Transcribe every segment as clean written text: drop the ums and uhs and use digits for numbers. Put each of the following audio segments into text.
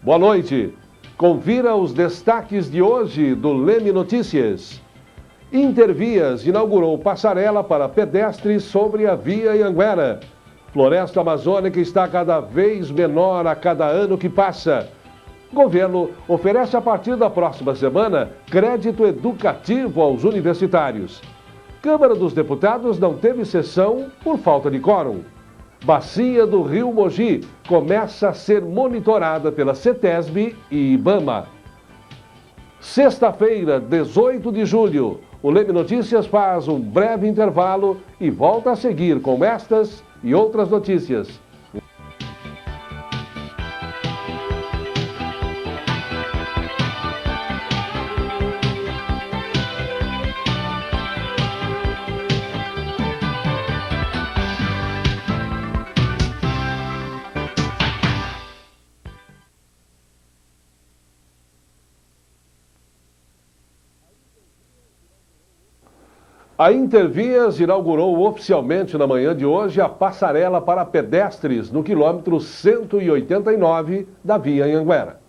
Boa noite. Confira os destaques de hoje do Leme Notícias. Intervias inaugurou passarela para pedestres sobre a Via Anhanguera. Floresta amazônica está cada vez menor a cada ano que passa. Governo oferece a partir da próxima semana crédito educativo aos universitários. Câmara dos Deputados não teve sessão por falta de quórum. Bacia do Rio Mogi começa a ser monitorada pela CETESB e IBAMA. Sexta-feira, 18 de julho, o Leme Notícias faz um breve intervalo e volta a seguir com estas e outras notícias. A Intervias inaugurou oficialmente na manhã de hoje a passarela para pedestres no quilômetro 189 da Via Anhanguera.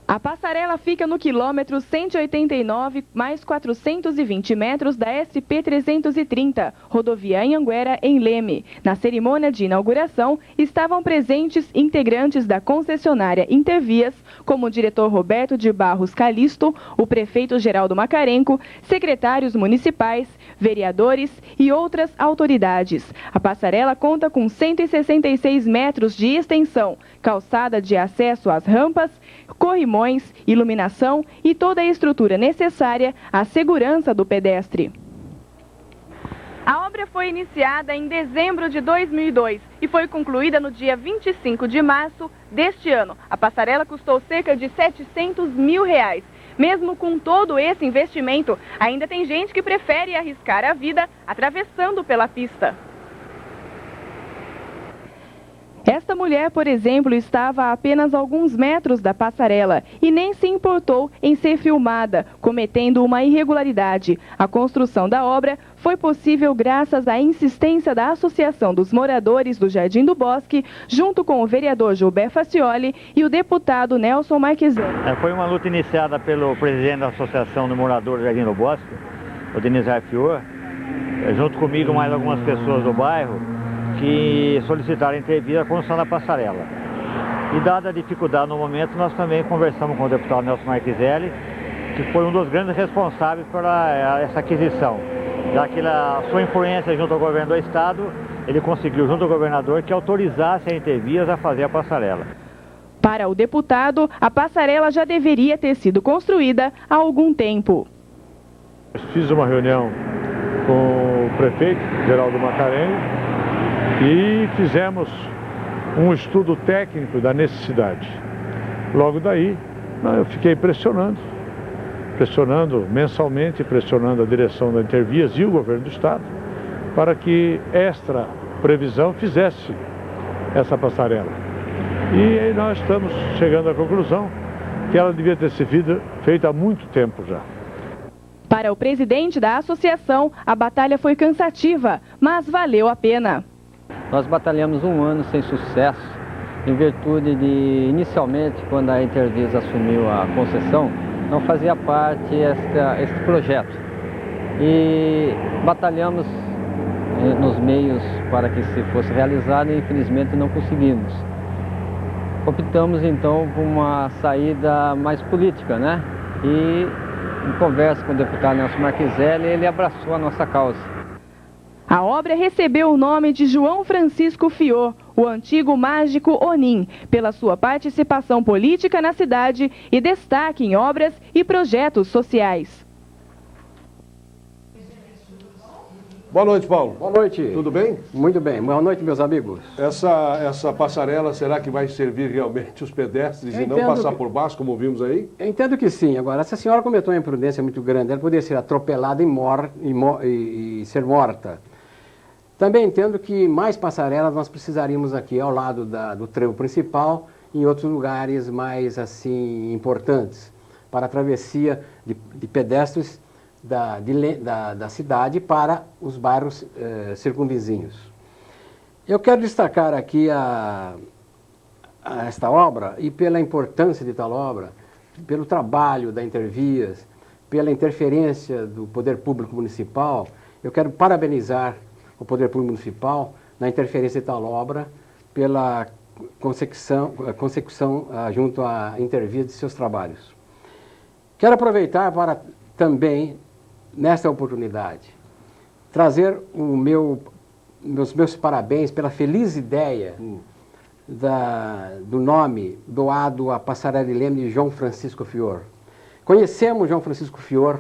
A passarela fica no quilômetro 189, mais 420 metros da SP-330, rodovia Anhanguera, em Leme. Na cerimônia de inauguração, estavam presentes integrantes da concessionária Intervias, como o diretor Roberto de Barros Calisto, o prefeito Geraldo Macarenco, secretários municipais, vereadores e outras autoridades. A passarela conta com 166 metros de extensão, calçada de acesso às rampas, corrimões, iluminação e toda a estrutura necessária à segurança do pedestre. A obra foi iniciada em dezembro de 2002 e foi concluída no dia 25 de março deste ano. A passarela custou cerca de R$700 mil. Mesmo com todo esse investimento, ainda tem gente que prefere arriscar a vida atravessando pela pista. Esta mulher, por exemplo, estava a apenas alguns metros da passarela e nem se importou em ser filmada, cometendo uma irregularidade. A construção da obra foi possível graças à insistência da Associação dos Moradores do Jardim do Bosque, junto com o vereador Gilberto Facioli e o deputado Nelson Marquezine. Foi uma luta iniciada pelo presidente da Associação dos Moradores do Jardim do Bosque, o Denizar Fior, junto comigo mais algumas pessoas do bairro, que solicitaram intervir a construção da passarela. E dada a dificuldade no momento, nós também conversamos com o deputado Nelson Marquezine, que foi um dos grandes responsáveis por essa aquisição. Já que a sua influência junto ao governo do estado, ele conseguiu junto ao governador que autorizasse a Intervias a fazer a passarela. Para o deputado, a passarela já deveria ter sido construída há algum tempo. Fiz uma reunião com o prefeito, Geraldo Macarenco, e fizemos um estudo técnico da necessidade. Logo daí, eu fiquei pressionando mensalmente, pressionando a direção da Intervias e o governo do estado, para que esta previsão fizesse essa passarela. E aí nós estamos chegando à conclusão que ela devia ter sido feita há muito tempo já. Para o presidente da associação, a batalha foi cansativa, mas valeu a pena. Nós batalhamos um ano sem sucesso, em virtude de, inicialmente, quando a Intervias assumiu a concessão, não fazia parte este projeto. E batalhamos nos meios para que se fosse realizado e, infelizmente, não conseguimos. Optamos, então, por uma saída mais política, né? E, em conversa com o deputado Nelson Marquezine, ele abraçou a nossa causa. A obra recebeu o nome de João Francisco Fior, o antigo mágico Onim, pela sua participação política na cidade e destaque em obras e projetos sociais. Boa noite, Paulo. Boa noite. Tudo bem? Muito bem. Boa noite, meus amigos. Essa passarela, será que vai servir realmente os pedestres e não passar por baixo, como vimos aí? Eu entendo que sim. Agora, essa senhora cometeu uma imprudência muito grande. Ela poderia ser atropelada e ser morta. Também entendo que mais passarelas nós precisaríamos aqui ao lado do trevo principal e em outros lugares mais assim importantes para a travessia de pedestres da cidade para os bairros circunvizinhos. Eu quero destacar aqui a a esta obra e pela importância de tal obra, pelo trabalho da Intervias, pela interferência do Poder Público Municipal, eu quero parabenizar o Poder Público Municipal na interferência de tal obra, pela consecução junto à Intervias de seus trabalhos. Quero aproveitar para também, nesta oportunidade, trazer meus parabéns pela feliz ideia do nome doado à Passarela de Leme de João Francisco Fior. Conhecemos João Francisco Fior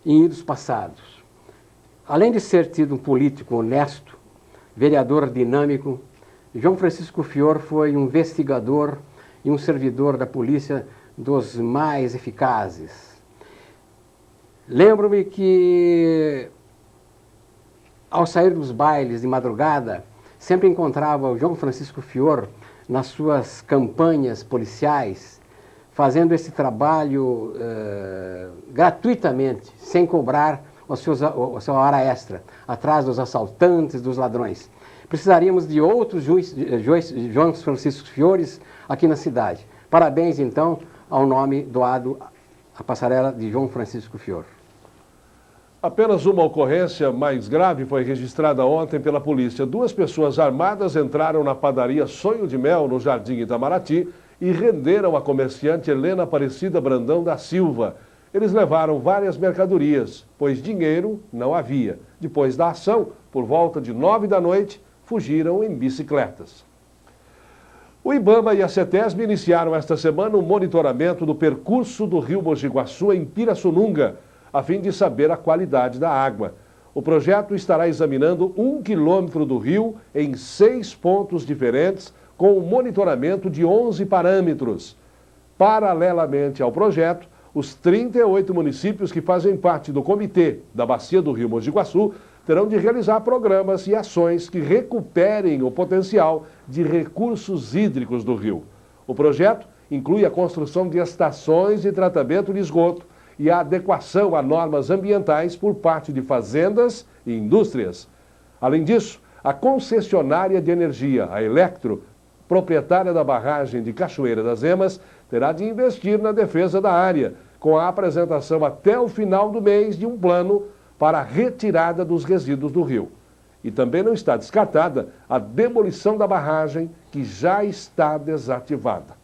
em idos passados. Além de ser tido um político honesto, vereador dinâmico, João Francisco Fior foi um investigador e um servidor da polícia dos mais eficazes. Lembro-me que, ao sair dos bailes de madrugada, sempre encontrava o João Francisco Fior nas suas campanhas policiais, fazendo esse trabalho gratuitamente, sem cobrar a sua hora extra, atrás dos assaltantes, dos ladrões. Precisaríamos de outros João Francisco Fiores aqui na cidade. Parabéns, então, ao nome doado à Passarela de João Francisco Fior. Apenas uma ocorrência mais grave foi registrada ontem pela polícia. 2 pessoas armadas entraram na padaria Sonho de Mel, no Jardim Itamaraty, e renderam a comerciante Helena Aparecida Brandão da Silva. Eles levaram várias mercadorias, pois dinheiro não havia. Depois da ação, por volta de 9 da noite, fugiram em bicicletas. O IBAMA e a CETESB iniciaram esta semana um monitoramento do percurso do rio Mogi Guaçu em Pirassununga, a fim de saber a qualidade da água. O projeto estará examinando 1 quilômetro do rio em 6 pontos diferentes, com o monitoramento de 11 parâmetros. Paralelamente ao projeto, os 38 municípios que fazem parte do Comitê da Bacia do Rio Mogi Guaçu terão de realizar programas e ações que recuperem o potencial de recursos hídricos do rio. O projeto inclui a construção de estações de tratamento de esgoto e a adequação a normas ambientais por parte de fazendas e indústrias. Além disso, a concessionária de energia, a Electro, proprietária da barragem de Cachoeira das Emas, terá de investir na defesa da área, com a apresentação até o final do mês de um plano para a retirada dos resíduos do rio. E também não está descartada a demolição da barragem, que já está desativada.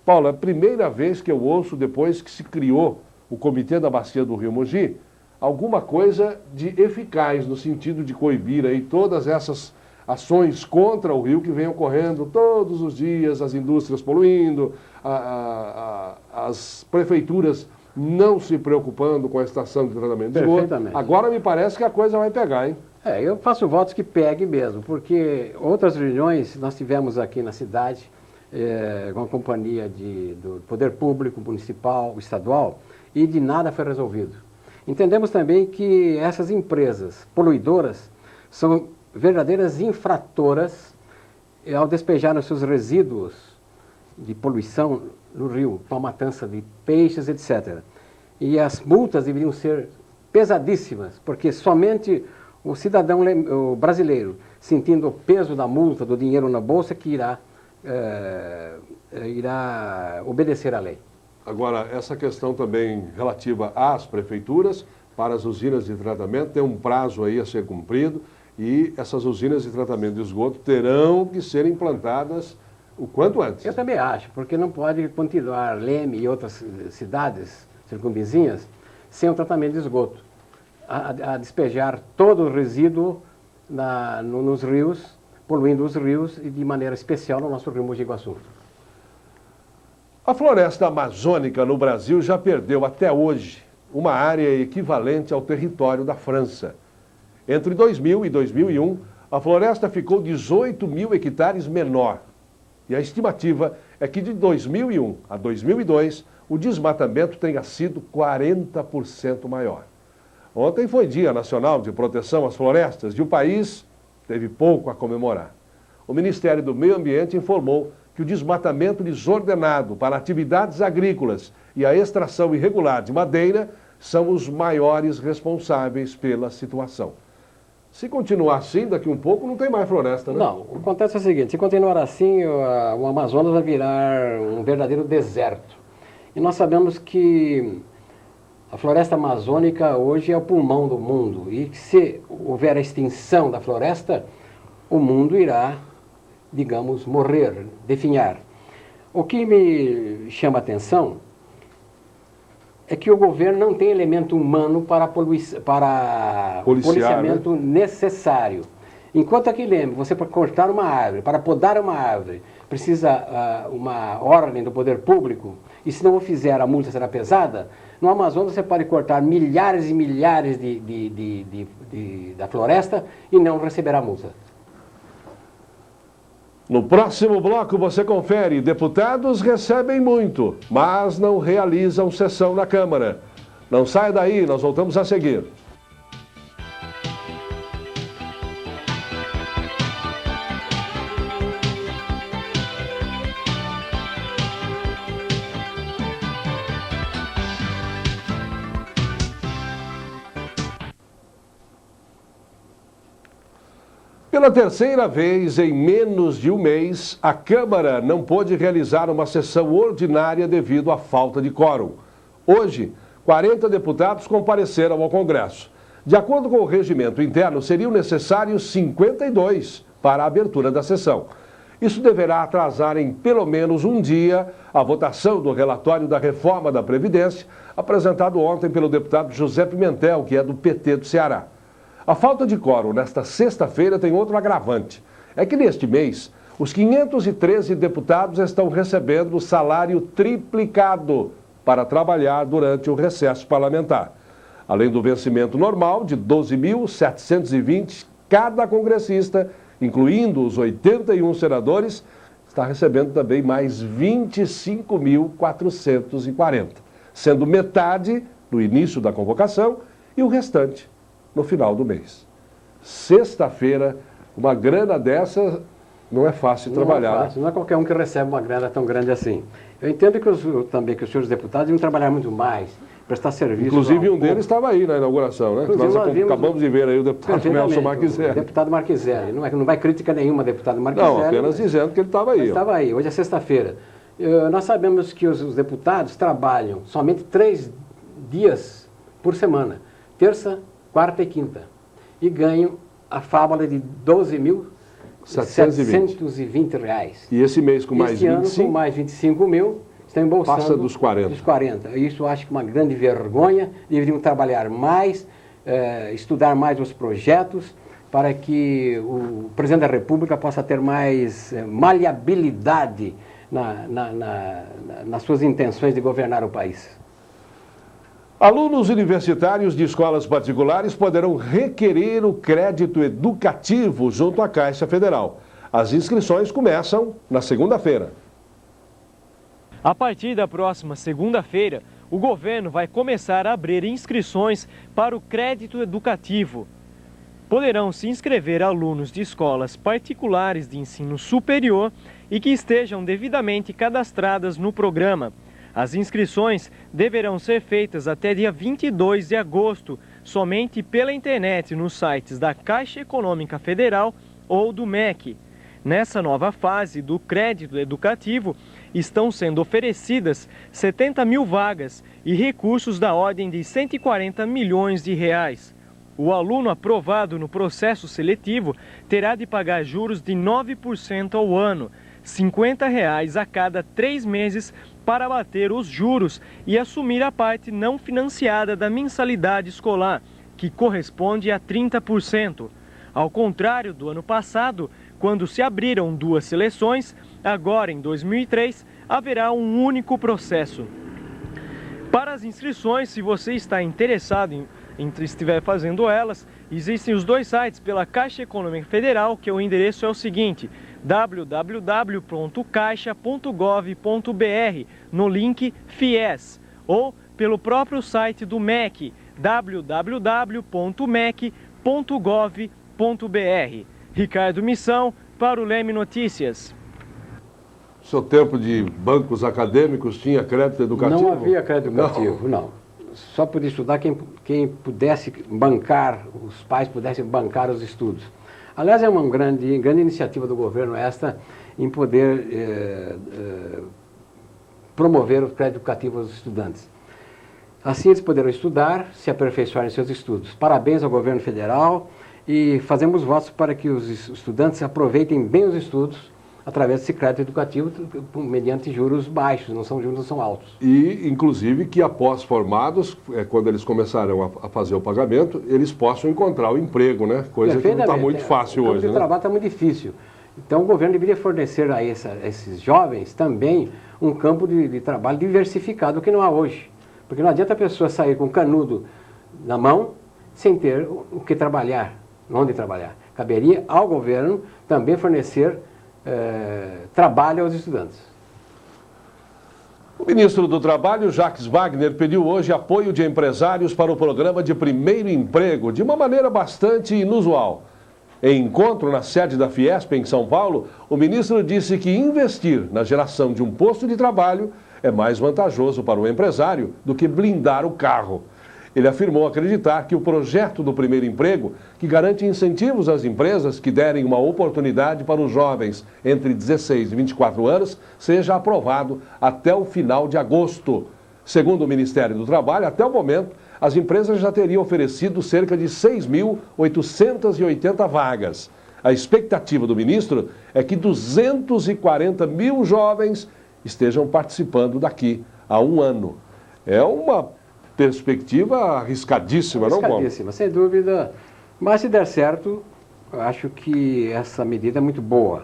Paulo, é a primeira vez que eu ouço, depois que se criou o Comitê da Bacia do Rio Mogi, alguma coisa de eficaz no sentido de coibir aí todas essas ações contra o rio que vem ocorrendo todos os dias, as indústrias poluindo, as prefeituras não se preocupando com a estação de tratamento de esgoto. Agora me parece que a coisa vai pegar, hein? Eu faço votos que pegue mesmo, porque outras reuniões nós tivemos aqui na cidade, com a companhia do Poder Público Municipal, estadual, e de nada foi resolvido. Entendemos também que essas empresas poluidoras são verdadeiras infratoras ao despejar os seus resíduos de poluição no rio, com a matança de peixes, etc. E as multas deveriam ser pesadíssimas, porque somente o cidadão brasileiro, sentindo o peso da multa, do dinheiro na bolsa, que irá obedecer à lei. Agora, essa questão também relativa às prefeituras, para as usinas de tratamento, tem um prazo aí a ser cumprido e essas usinas de tratamento de esgoto terão que ser implantadas o quanto antes. Eu também acho, porque não pode continuar Leme e outras cidades circunvizinhas sem o tratamento de esgoto, a despejar todo o resíduo nos rios, poluindo os rios e de maneira especial no nosso rio Mogi Guaçu. A floresta amazônica no Brasil já perdeu até hoje uma área equivalente ao território da França. Entre 2000 e 2001, a floresta ficou 18 mil hectares menor. E a estimativa é que de 2001 a 2002, o desmatamento tenha sido 40% maior. Ontem foi Dia Nacional de Proteção às Florestas e o país teve pouco a comemorar. O Ministério do Meio Ambiente informou que o desmatamento desordenado para atividades agrícolas e a extração irregular de madeira são os maiores responsáveis pela situação. Se continuar assim, daqui um pouco não tem mais floresta, né? Não, o que acontece é o seguinte, se continuar assim, o Amazonas vai virar um verdadeiro deserto. E nós sabemos que a floresta amazônica hoje é o pulmão do mundo. E se houver a extinção da floresta, o mundo irá, digamos, morrer, definhar. O que me chama a atenção é que o governo não tem elemento humano para o policiamento necessário. Enquanto aqui lembra, você para cortar uma árvore, para podar uma árvore, precisa uma ordem do poder público, e se não o fizer, a multa será pesada. No Amazonas você pode cortar milhares e milhares da floresta e não receberá multa. No próximo bloco você confere, deputados recebem muito, mas não realizam sessão na Câmara. Não saia daí, nós voltamos a seguir. Pela terceira vez em menos de um mês, a Câmara não pôde realizar uma sessão ordinária devido à falta de quórum. Hoje, 40 deputados compareceram ao Congresso. De acordo com o regimento interno, seriam necessários 52 para a abertura da sessão. Isso deverá atrasar em pelo menos um dia a votação do relatório da reforma da Previdência, apresentado ontem pelo deputado José Pimentel, que é do PT do Ceará. A falta de quórum nesta sexta-feira tem outro agravante. É que neste mês, os 513 deputados estão recebendo o salário triplicado para trabalhar durante o recesso parlamentar. Além do vencimento normal de 12.720, cada congressista, incluindo os 81 senadores, está recebendo também mais 25.440, sendo metade no início da convocação e o restante no final do mês. Sexta-feira, uma grana dessa não é fácil trabalhar. Não é fácil, não é qualquer um que recebe uma grana tão grande assim. Eu entendo que também que os senhores deputados iam trabalhar muito mais, prestar serviço. Inclusive um deles estava aí na inauguração, né? Nós acabamos de ver aí o deputado Nelson Marquiselli. Deputado Marquiselli. Não vai crítica nenhuma, deputado Marquiselli. Não, apenas dizendo que ele estava aí. Estava aí, hoje é sexta-feira. Nós sabemos que os deputados trabalham somente 3 dias por semana. Terça, quarta e quinta. E ganham a fábula de R$12.720. E esse mês com mais 25? Este ano com mais 25 mil, estão embolsando... Passa dos 40. Dos 40. Isso eu acho que é uma grande vergonha. Deveriam trabalhar mais, estudar mais os projetos, para que o presidente da República possa ter mais maleabilidade nas suas intenções de governar o país. Alunos universitários de escolas particulares poderão requerer o crédito educativo junto à Caixa Federal. As inscrições começam na segunda-feira. A partir da próxima segunda-feira, o governo vai começar a abrir inscrições para o crédito educativo. Poderão se inscrever alunos de escolas particulares de ensino superior e que estejam devidamente cadastradas no programa. As inscrições deverão ser feitas até dia 22 de agosto, somente pela internet nos sites da Caixa Econômica Federal ou do MEC. Nessa nova fase do crédito educativo, estão sendo oferecidas 70 mil vagas e recursos da ordem de 140 milhões de reais. O aluno aprovado no processo seletivo terá de pagar juros de 9% ao ano, R$ 50 a cada 3 meses para abater os juros e assumir a parte não financiada da mensalidade escolar, que corresponde a 30%. Ao contrário do ano passado, quando se abriram 2 seleções, agora em 2003 haverá um único processo. Para as inscrições, se você está interessado em estiver fazendo elas, existem os 2 sites pela Caixa Econômica Federal, que o endereço é o seguinte: www.caixa.gov.br, no link FIES, ou pelo próprio site do MEC, www.mec.gov.br. Ricardo Missão, para o Leme Notícias. Seu tempo de bancos acadêmicos tinha crédito educativo? Não havia crédito educativo, não. só podia estudar quem pudesse bancar, os pais pudessem bancar os estudos. Aliás, é uma grande iniciativa do governo esta em poder promover o crédito educativo aos estudantes. Assim eles poderão estudar, se aperfeiçoar em seus estudos. Parabéns ao governo federal e fazemos votos para que os estudantes aproveitem bem os estudos através desse crédito educativo mediante juros baixos, não são altos. E, inclusive, que após formados, quando eles começarão a fazer o pagamento, eles possam encontrar o emprego, né? Coisa que não está muito fácil hoje, né? O trabalho está muito difícil. Então, o governo deveria fornecer a esses jovens também um campo de trabalho diversificado, que não há hoje. Porque não adianta a pessoa sair com um canudo na mão sem ter o que trabalhar, onde trabalhar. Caberia ao governo também fornecer trabalho aos estudantes. O ministro do Trabalho, Jacques Wagner, pediu hoje apoio de empresários para o programa de primeiro emprego, de uma maneira bastante inusual. Em encontro na sede da Fiesp, em São Paulo, o ministro disse que investir na geração de um posto de trabalho é mais vantajoso para o empresário do que blindar o carro. Ele afirmou acreditar que o projeto do primeiro emprego, que garante incentivos às empresas que derem uma oportunidade para os jovens entre 16 e 24 anos, seja aprovado até o final de agosto. Segundo o Ministério do Trabalho, até o momento, as empresas já teriam oferecido cerca de 6.880 vagas. A expectativa do ministro é que 240 mil jovens estejam participando daqui a um ano. É uma perspectiva arriscadíssima, não, Paulo? Arriscadíssima, sem dúvida. Mas se der certo, eu acho que essa medida é muito boa.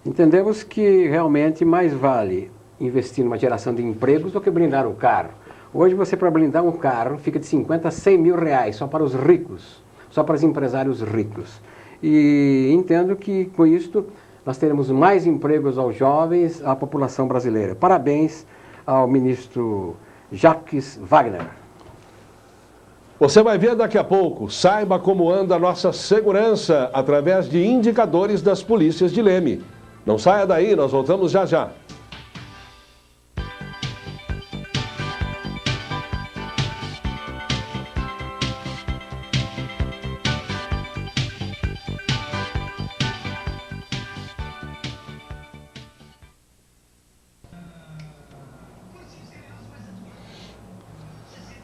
Entendemos que realmente mais vale investir numa geração de empregos do que blindar o carro. Hoje você, para blindar um carro, fica de 50 a 100 mil reais, só para os ricos, só para os empresários ricos. E entendo que com isto nós teremos mais empregos aos jovens, à população brasileira. Parabéns ao ministro Jacques Wagner. Você vai ver daqui a pouco. Saiba como anda a nossa segurança através de indicadores das polícias de Leme. Não saia daí, nós voltamos já já.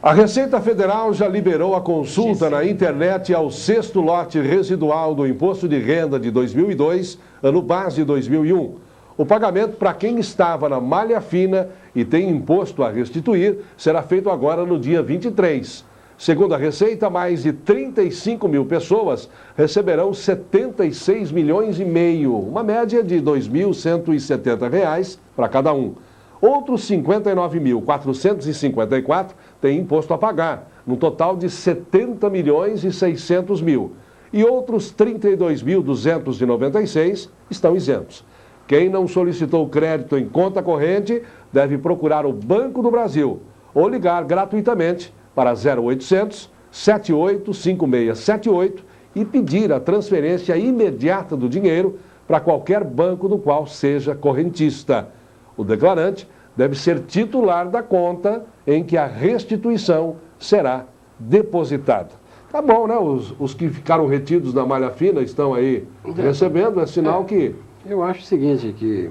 A Receita Federal já liberou a consulta na internet ao 6º lote residual do Imposto de Renda de 2002, ano base 2001. O pagamento para quem estava na malha fina e tem imposto a restituir será feito agora no dia 23. Segundo a Receita, mais de 35 mil pessoas receberão 76 milhões e meio, uma média de R$ 2.170 para cada um. Outros 59.454 têm imposto a pagar, num total de 70 milhões e 600 mil. E outros 32.296 estão isentos. Quem não solicitou crédito em conta corrente deve procurar o Banco do Brasil ou ligar gratuitamente para 0800 785678 e pedir a transferência imediata do dinheiro para qualquer banco do qual seja correntista. O declarante deve ser titular da conta em que a restituição será depositada. Tá bom, né? Os que ficaram retidos na malha fina estão aí recebendo, é sinal que... Eu acho o seguinte, que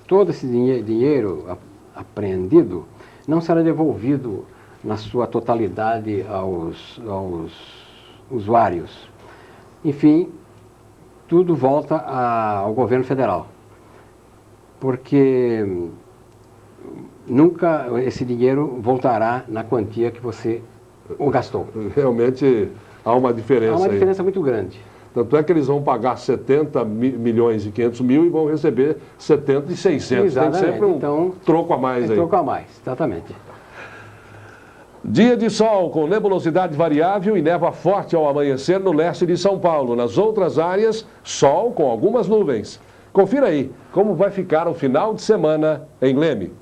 todo esse dinheiro apreendido não será devolvido na sua totalidade aos usuários. Enfim, tudo volta ao governo federal. Porque nunca esse dinheiro voltará na quantia que você o gastou. Realmente há uma diferença. Há uma diferença aí muito grande. Tanto é que eles vão pagar 70 milhões e 500 mil e vão receber 70 e 600. Exatamente. Tem sempre um troco a mais aí. Troco a mais, exatamente. Dia de sol com nebulosidade variável e névoa forte ao amanhecer no leste de São Paulo. Nas outras áreas, sol com algumas nuvens. Confira aí como vai ficar o final de semana em Leme.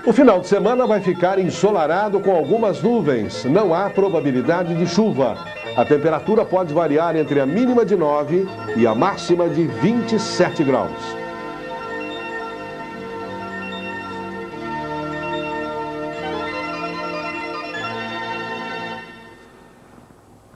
O final de semana vai ficar ensolarado com algumas nuvens. Não há probabilidade de chuva. A temperatura pode variar entre a mínima de 9 e a máxima de 27 graus.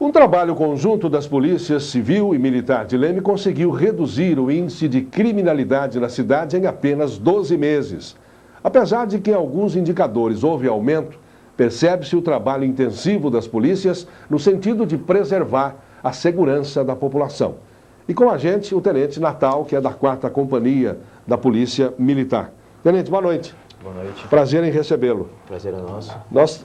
Um trabalho conjunto das polícias civil e militar de Leme conseguiu reduzir o índice de criminalidade na cidade em apenas 12 meses. Apesar de que em alguns indicadores houve aumento, percebe-se o trabalho intensivo das polícias no sentido de preservar a segurança da população. E com a gente, o Tenente Natal, que é da 4ª Companhia da Polícia Militar. Tenente, boa noite. Boa noite. Prazer em recebê-lo. Prazer é nosso.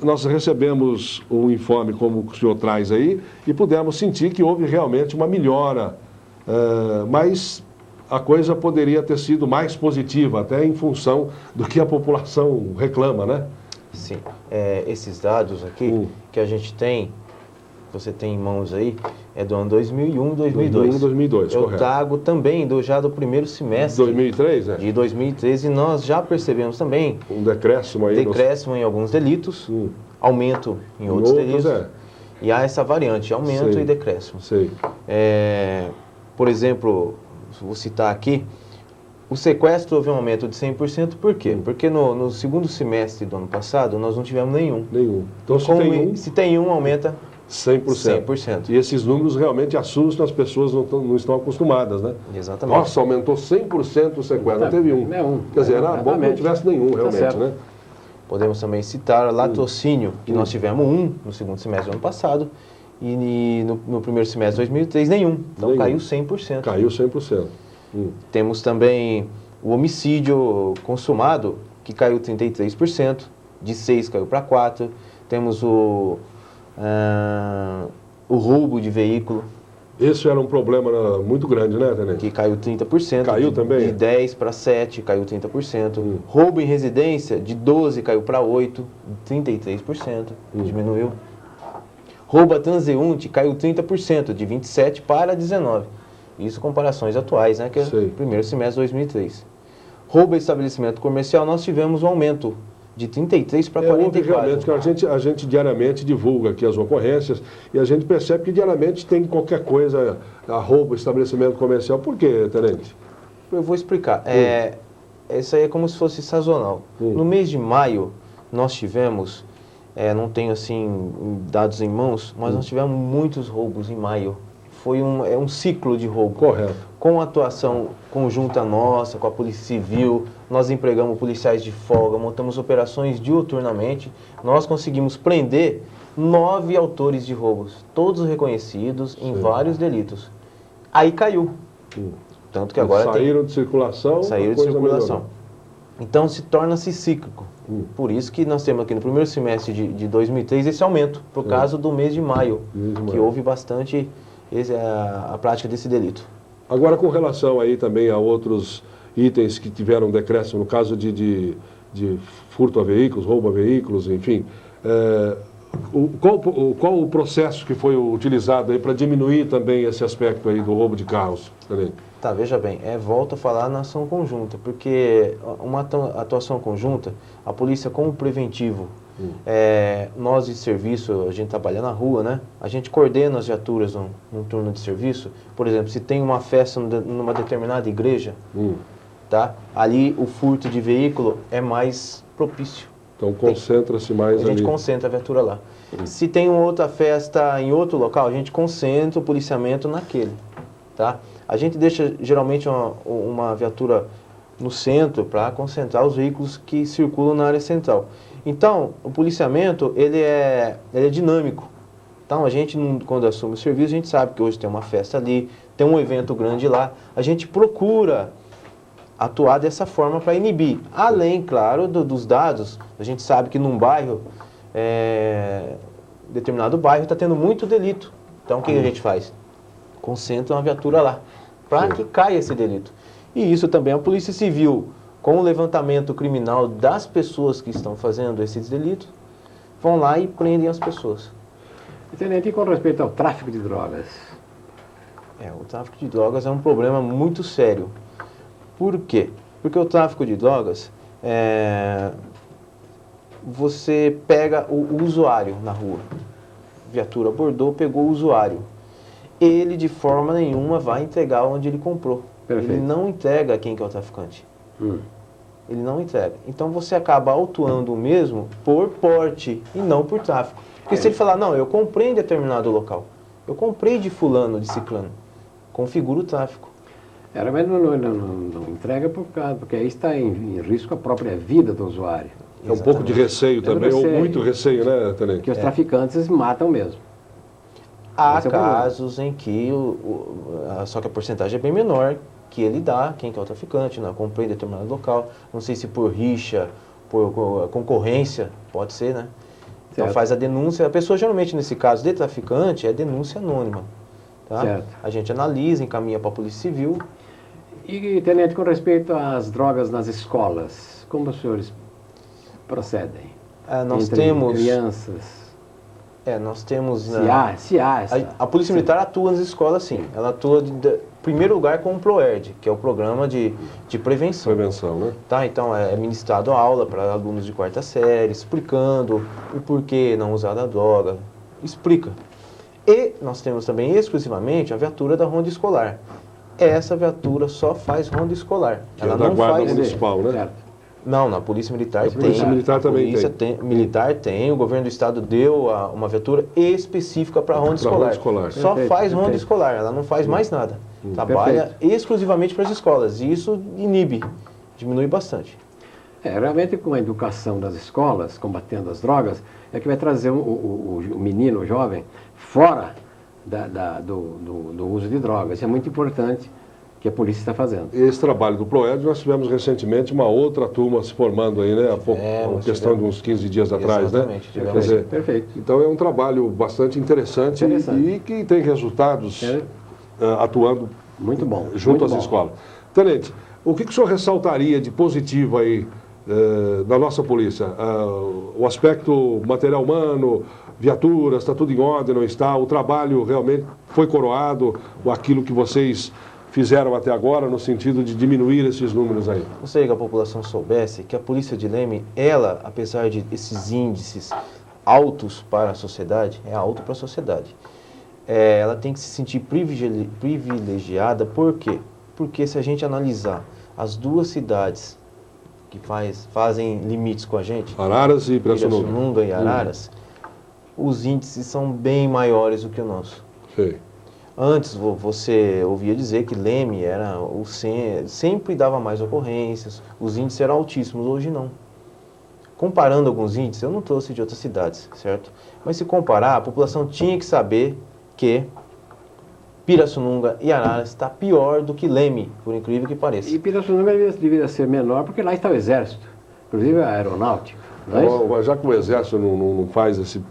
Nós recebemos um informe como o senhor traz aí e pudemos sentir que houve realmente uma melhora, mas a coisa poderia ter sido mais positiva, até em função do que a população reclama, né? Sim. Esses dados aqui que a gente tem, você tem em mãos aí, é do ano 2001 e 2002. 2002, Eu correto. trago também já do primeiro semestre 2003, né? de 2013, e nós já percebemos também Um decréscimo aí. decréscimo em alguns delitos, aumento em outros delitos, e há essa variante, aumento e decréscimo. Sei. Por exemplo, vou citar aqui, o sequestro houve um aumento de 100%, por quê? Porque no segundo semestre do ano passado nós não tivemos nenhum. Então Se tem um, aumenta 100%. 100%. E esses números realmente assustam, as pessoas não estão acostumadas, né? Exatamente. Nossa, aumentou 100% o sequestro, não teve um. Quer dizer, era bom que não tivesse nenhum, realmente, né? Podemos também citar latrocínio, que nós tivemos um no segundo semestre do ano passado, e no primeiro semestre de 2003, nenhum. Então caiu 100%. Caiu 100%. Temos também o homicídio consumado, que caiu 33%, de 6 caiu para 4%. Temos o roubo de veículo. Esse era um problema muito grande, né, Tenente? Que caiu 30%. Caiu também? De 10 para 7, caiu 30%. Roubo em residência, de 12 caiu para 8, 33%, diminuiu. Roubo a transeunte caiu 30%, de 27 para 19. Isso comparações atuais, né, que é o primeiro semestre de 2003. Roubo a estabelecimento comercial, nós tivemos um aumento de 33 para 44. Realmente, que a gente diariamente divulga aqui as ocorrências e a gente percebe que diariamente tem qualquer coisa, roubo, estabelecimento comercial. Por quê, Tenente? Eu vou explicar. Isso aí é como se fosse sazonal. No mês de maio, nós tivemos, não tenho assim dados em mãos, mas nós tivemos muitos roubos em maio. Foi um ciclo de roubo. Correto. Com a atuação conjunta nossa, com a Polícia Civil, nós empregamos policiais de folga, montamos operações diuturnamente, nós conseguimos prender 9 autores de roubos, todos reconhecidos em vários delitos. Aí caiu. Tanto que agora saíram de circulação. Saíram de circulação. Então se torna-se cíclico. Por isso que nós temos aqui no primeiro semestre de 2003 esse aumento, por causa do mês de maio, que houve bastante a prática desse delito. Agora, com relação aí também a outros itens que tiveram decréscimo, no caso de furto a veículos, roubo a veículos, enfim, qual o processo que foi utilizado aí para diminuir também esse aspecto aí do roubo de carros? Tá, veja bem, volto a falar na ação conjunta, porque uma atuação conjunta, a polícia como preventivo, nós de serviço, a gente trabalha na rua, né? A gente coordena as viaturas num turno de serviço. Por exemplo, se tem uma festa numa determinada igreja, tá? Ali o furto de veículo é mais propício. Então concentra-se mais ali. A gente concentra a viatura lá. Se tem uma outra festa em outro local, a gente concentra o policiamento naquele, tá? A gente deixa geralmente uma viatura no centro para concentrar os veículos que circulam na área central. Então, o policiamento, ele é dinâmico. Então, a gente, quando assume o serviço, a gente sabe que hoje tem uma festa ali, tem um evento grande lá. A gente procura atuar dessa forma para inibir. Além, claro, dos dados, a gente sabe que num bairro, determinado bairro, está tendo muito delito. Então, o que a gente faz? Concentra uma viatura lá, para que caia esse delito. E isso também a Polícia Civil, com o levantamento criminal das pessoas que estão fazendo esses delitos, vão lá e prendem as pessoas. Tenente, e com respeito ao tráfico de drogas? O tráfico de drogas é um problema muito sério. Por quê? Porque o tráfico de drogas, você pega o usuário na rua. Viatura abordou, pegou o usuário. Ele, de forma nenhuma, vai entregar onde ele comprou. Perfeito. Ele não entrega quem que é o traficante. Ele não entrega. Então você acaba autuando o mesmo por porte e não por tráfico. Porque se ele falar, não, eu comprei em determinado local, Eu comprei de fulano, de ciclano. Configura o tráfico. Mas não entrega porque aí está em risco a própria vida do usuário. É um pouco de receio também, ou muito receio, né, Tenente? Que os traficantes matam mesmo. Há casos em que, só que a porcentagem é bem menor, que ele dá, quem que é o traficante, né? Comprei em determinado local, não sei se por rixa, por concorrência, pode ser, né? Então faz a denúncia, a pessoa geralmente nesse caso de traficante é denúncia anônima, tá? Certo. A gente analisa, encaminha para a Polícia Civil. E, Tenente, com respeito às drogas nas escolas, como os senhores procedem? Nós Entre temos... crianças... nós temos... Se há a Polícia Militar atua nas escolas, sim. Ela atua, em primeiro lugar, com o PROERD, que é o Programa de Prevenção. Prevenção, né? Tá, então, é ministrado aula para alunos de 4ª série, explicando o porquê não usar a droga. Explica. E nós temos também, exclusivamente, a viatura da ronda escolar. Essa viatura só faz ronda escolar. Ela não faz... municipal, né? Certo. Não, na Polícia Militar tem. A Polícia Militar também tem. Militar tem, o governo do estado deu uma viatura específica para ronda escolar. Só faz ronda escolar, ela não faz mais nada. Trabalha exclusivamente para as escolas e isso inibe, diminui bastante. Realmente com a educação das escolas, combatendo as drogas, é que vai trazer o menino, o jovem, fora do uso de drogas. Isso é muito importante que a polícia está fazendo. Esse trabalho do PROERD, nós tivemos recentemente uma outra turma se formando aí, né? Uma questão de uns 15 dias atrás, né? Quer dizer, perfeito. Então é um trabalho bastante interessante. E que tem resultados atuando muito bom, junto às escolas. Tenente, o que o senhor ressaltaria de positivo aí da nossa polícia? O aspecto material humano, viaturas, está tudo em ordem, não está? O trabalho realmente foi coroado, aquilo que vocês fizeram até agora no sentido de diminuir esses números aí? Gostaria que a população soubesse que a Polícia de Leme, ela, apesar de esses índices altos para a sociedade, é alto para a sociedade, ela tem que se sentir privilegiada. Por quê? Porque se a gente analisar as duas cidades que fazem limites com a gente, Araras e Pirassununga e Araras, os índices são bem maiores do que o nosso. Sei. Antes você ouvia dizer que Leme era sempre dava mais ocorrências, os índices eram altíssimos, hoje não. Comparando alguns índices, eu não trouxe de outras cidades, certo? Mas se comparar, a população tinha que saber que Pirassununga e Araras está pior do que Leme, por incrível que pareça. E Pirassununga deveria ser menor porque lá está o Exército, inclusive a Aeronáutica. Não é isso? Já que o Exército não faz esse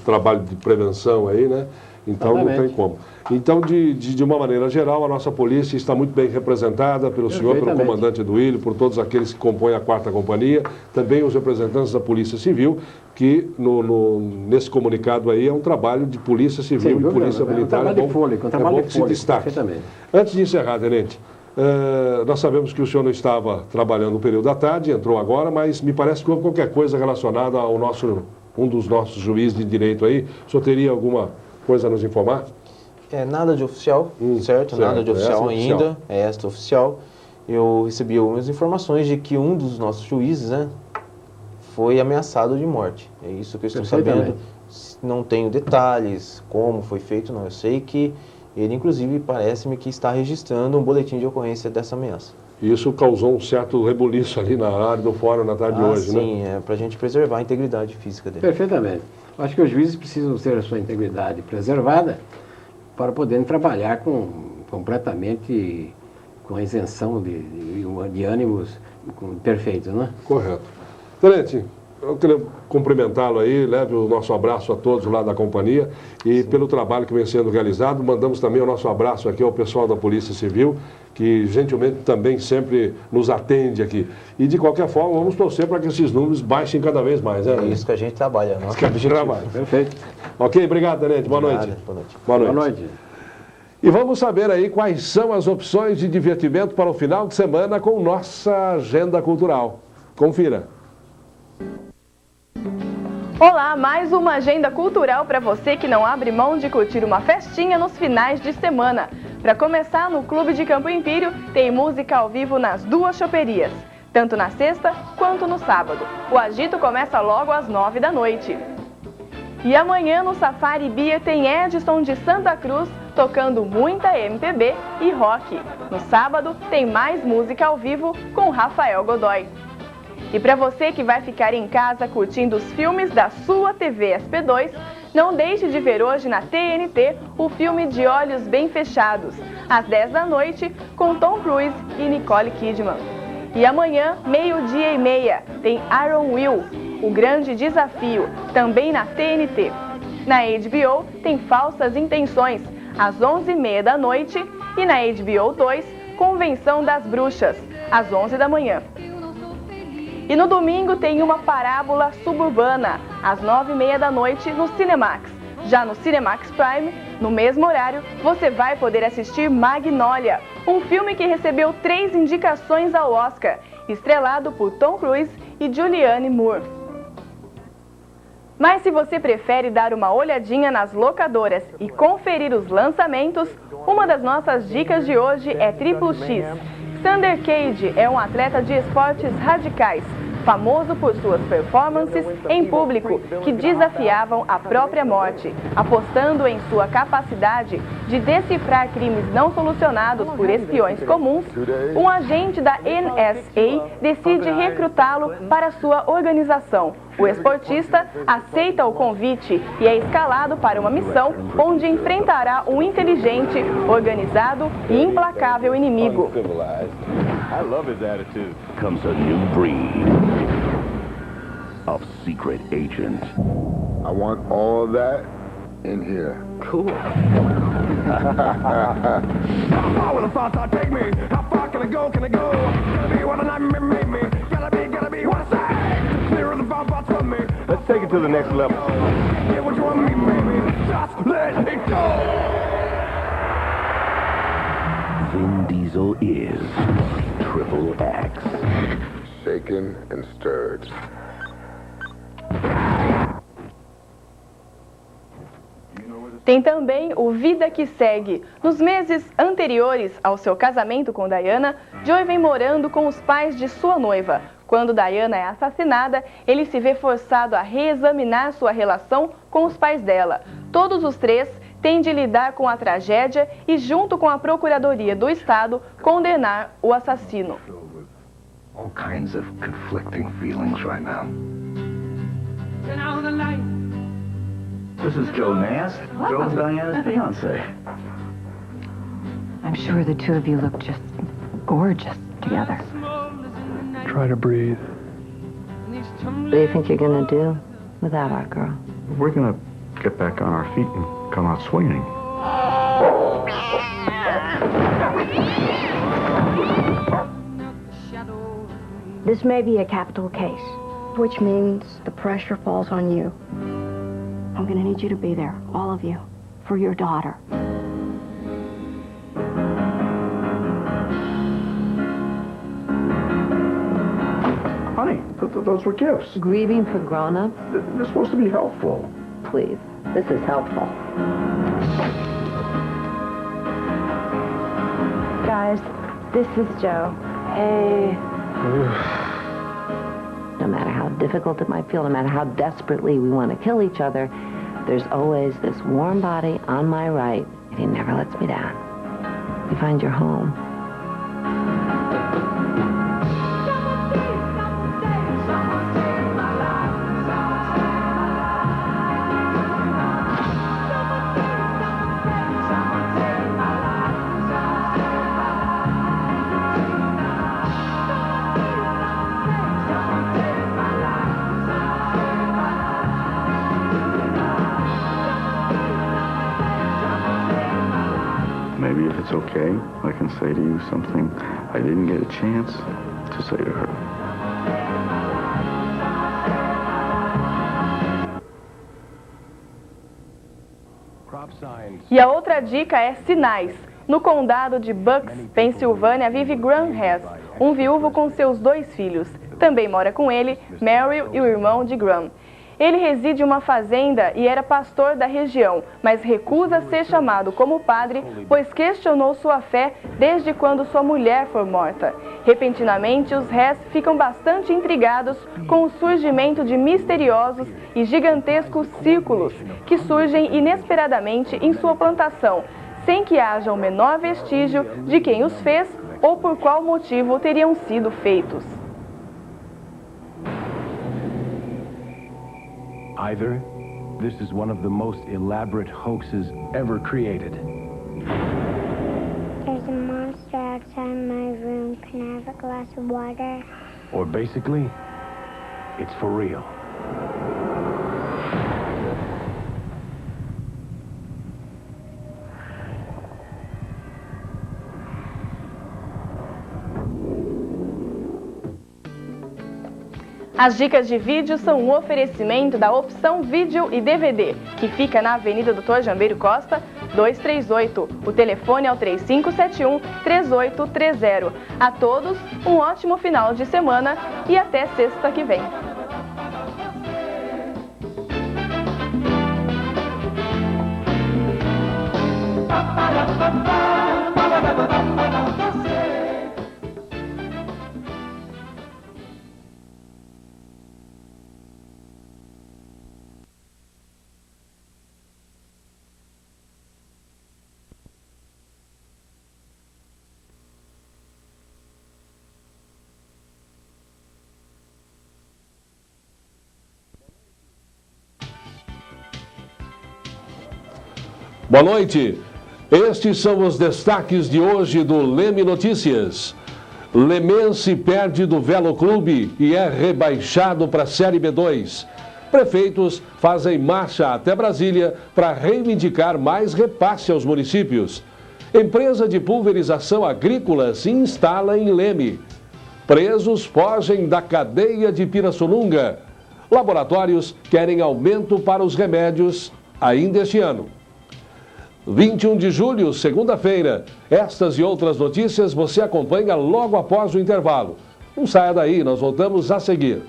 trabalho de prevenção aí, né? Então não tem como. Então, de uma maneira geral, a nossa polícia está muito bem representada pelo senhor, pelo comandante Duílio, por todos aqueles que compõem a 4ª Companhia, também os representantes da Polícia Civil, que nesse comunicado aí é um trabalho de Polícia Civil e Polícia Militar. É um trabalho de fôlego, perfeitamente. Antes de encerrar, Tenente, nós sabemos que o senhor não estava trabalhando no período da tarde, entrou agora, mas me parece que houve qualquer coisa relacionada ao um dos nossos juízes de direito aí. O senhor teria alguma coisa a nos informar? Nada de oficial, certo? Nada de oficial ainda, é extraoficial. Eu recebi algumas informações de que um dos nossos juízes, né, foi ameaçado de morte. É isso que eu estou sabendo. Não tenho detalhes, como foi feito, não. Eu sei que ele, inclusive, parece-me que está registrando um boletim de ocorrência dessa ameaça. Isso causou um certo rebuliço ali na área do fórum na tarde de hoje, né? Sim, para a gente preservar a integridade física dele. Perfeitamente. Acho que os juízes precisam ter a sua integridade preservada para poderem trabalhar completamente com a isenção de ânimos perfeitos, né? Correto. Tenente, eu queria cumprimentá-lo aí, leve o nosso abraço a todos lá da companhia e pelo trabalho que vem sendo realizado. Mandamos também o nosso abraço aqui ao pessoal da Polícia Civil, que gentilmente também sempre nos atende aqui. E de qualquer forma, vamos torcer para que esses números baixem cada vez mais, né? É isso que a gente trabalha, nosso objetivo. Perfeito. Ok, obrigado, Tenente. Boa noite. Boa noite. Boa noite. E vamos saber aí quais são as opções de divertimento para o final de semana com nossa agenda cultural. Confira. Olá, mais uma agenda cultural para você que não abre mão de curtir uma festinha nos finais de semana. Para começar, no Clube de Campo Império tem música ao vivo nas duas choperias, tanto na sexta quanto no sábado. O agito começa logo às 9 da noite. E amanhã no Safari Bia tem Edson de Santa Cruz tocando muita MPB e rock. No sábado tem mais música ao vivo com Rafael Godoy. E para você que vai ficar em casa curtindo os filmes da sua TV SP2, não deixe de ver hoje na TNT o filme De Olhos Bem Fechados, às 10 da noite, com Tom Cruise e Nicole Kidman. E amanhã, 12:30, tem Iron Will, O Grande Desafio, também na TNT. Na HBO tem Falsas Intenções, às 11:30 da noite, e na HBO 2, Convenção das Bruxas, às 11 da manhã. E no domingo tem Uma Parábola Suburbana, às 9:30 da noite, no Cinemax. Já no Cinemax Prime, no mesmo horário, você vai poder assistir Magnolia, um filme que recebeu 3 indicações ao Oscar, estrelado por Tom Cruise e Julianne Moore. Mas se você prefere dar uma olhadinha nas locadoras e conferir os lançamentos, uma das nossas dicas de hoje é Triplo X. Xander Cage é um atleta de esportes radicais, famoso por suas performances em público que desafiavam a própria morte. Apostando em sua capacidade de decifrar crimes não solucionados por espiões comuns, um agente da NSA decide recrutá-lo para sua organização. O esportista aceita o convite e é escalado para uma missão onde enfrentará um inteligente, organizado e implacável inimigo. I love his attitude. Comes a new breed of secret agent. I want all of that in here. Cool. How far will the thoughts take me? How far can I go? Can I go? Gotta be what a nightmare made me. Gotta be what I say. Clear the thoughts from me. Let's take it to the next level. Yeah, what you want me, baby? Just let it go. Vin Diesel is Triple X. Shaken and stirred. Tem também o Vida que Segue. Nos meses anteriores ao seu casamento com Diana, Joey vem morando com os pais de sua noiva. Quando Diana é assassinada, ele se vê forçado a reexaminar sua relação com os pais dela. Todos os três têm de lidar com a tragédia e, junto com a Procuradoria do Estado, condenar o assassino. All kinds of conflicting feelings right now. This is Joe Nance. Joe's Diana's fiance. I'm sure the two of you look just gorgeous together. Try to breathe. What do you think you're gonna do without our girl? We're gonna get back on our feet and come out swinging. This may be a capital case, which means the pressure falls on you. I'm gonna need you to be there, all of you, for your daughter. Honey, those were gifts. Grieving for grown-ups? They're supposed to be helpful. Please, this is helpful. Guys, this is Joe. Hey. No matter how difficult it might feel, no matter how desperately we want to kill each other, there's always this warm body on my right, and he never lets me down. You find your home. Maybe if it's okay, I can say to you something I didn't get a chance to say to her. E a outra dica é Sinais. No condado de Bucks, Pensilvânia, vive Graham Hess, um viúvo com seus 2 filhos. Também mora com ele Meryl e o irmão de Graham. Ele reside em uma fazenda e era pastor da região, mas recusa ser chamado como padre, pois questionou sua fé desde quando sua mulher foi morta. Repentinamente, os réis ficam bastante intrigados com o surgimento de misteriosos e gigantescos círculos que surgem inesperadamente em sua plantação, sem que haja o menor vestígio de quem os fez ou por qual motivo teriam sido feitos. Either this is one of the most elaborate hoaxes ever created. There's a monster outside my room. Can I have a glass of water? Or basically, it's for real. As dicas de vídeo são um oferecimento da Opção Vídeo e DVD, que fica na Avenida Doutor Jambeiro Costa, 238. O telefone é o 3571-3830. A todos, um ótimo final de semana e até sexta que vem. Boa noite. Estes são os destaques de hoje do Leme Notícias. Lemense perde do Velo Clube e é rebaixado para a Série B2. Prefeitos fazem marcha até Brasília para reivindicar mais repasse aos municípios. Empresa de pulverização agrícola se instala em Leme. Presos fogem da cadeia de Pirassununga. Laboratórios querem aumento para os remédios ainda este ano. 21 de julho, segunda-feira. Estas e outras notícias você acompanha logo após o intervalo. Não saia daí, nós voltamos a seguir.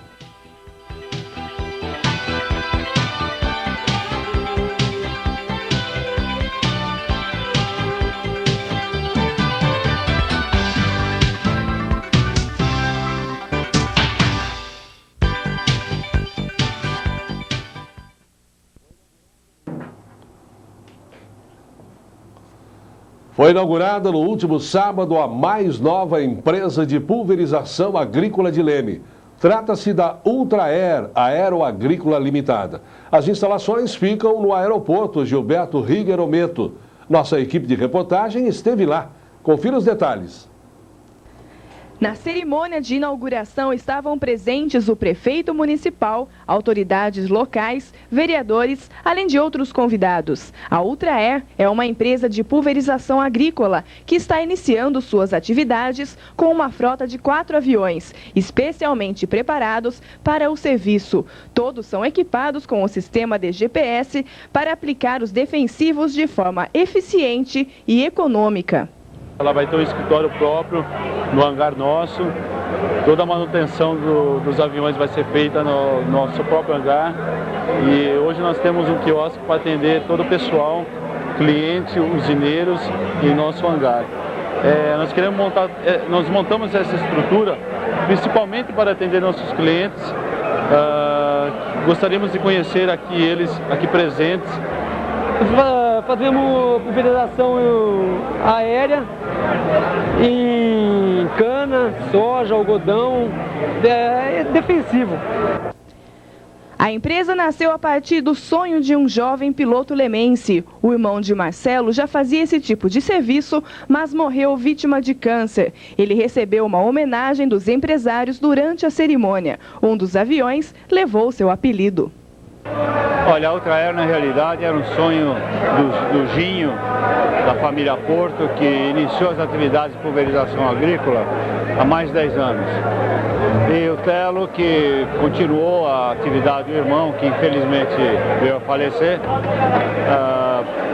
Foi inaugurada no último sábado a mais nova empresa de pulverização agrícola de Leme. Trata-se da Ultra Air Aeroagrícola Limitada. As instalações ficam no aeroporto Gilberto Rigerometo. Nossa equipe de reportagem esteve lá. Confira os detalhes. Na cerimônia de inauguração estavam presentes o prefeito municipal, autoridades locais, vereadores, além de outros convidados. A Ultra Air é uma empresa de pulverização agrícola que está iniciando suas atividades com uma frota de 4 aviões, especialmente preparados para o serviço. Todos são equipados com o sistema de GPS para aplicar os defensivos de forma eficiente e econômica. Ela vai ter um escritório próprio no hangar nosso. Toda a manutenção dos aviões vai ser feita no nosso próprio hangar. E hoje nós temos um quiosque para atender todo o pessoal, cliente, usineiros e nosso hangar. Nós montamos essa estrutura principalmente para atender nossos clientes. Gostaríamos de conhecer eles aqui presentes. Fazemos pulverização aérea em cana, soja, algodão, defensivo. A empresa nasceu a partir do sonho de um jovem piloto lemense. O irmão de Marcelo já fazia esse tipo de serviço, mas morreu vítima de câncer. Ele recebeu uma homenagem dos empresários durante a cerimônia. Um dos aviões levou seu apelido. Olha, a Ultra Air na realidade era um sonho do Ginho, da família Porto, que iniciou as atividades de pulverização agrícola há mais de 10 anos. E o Telo, que continuou a atividade do irmão, que infelizmente veio a falecer,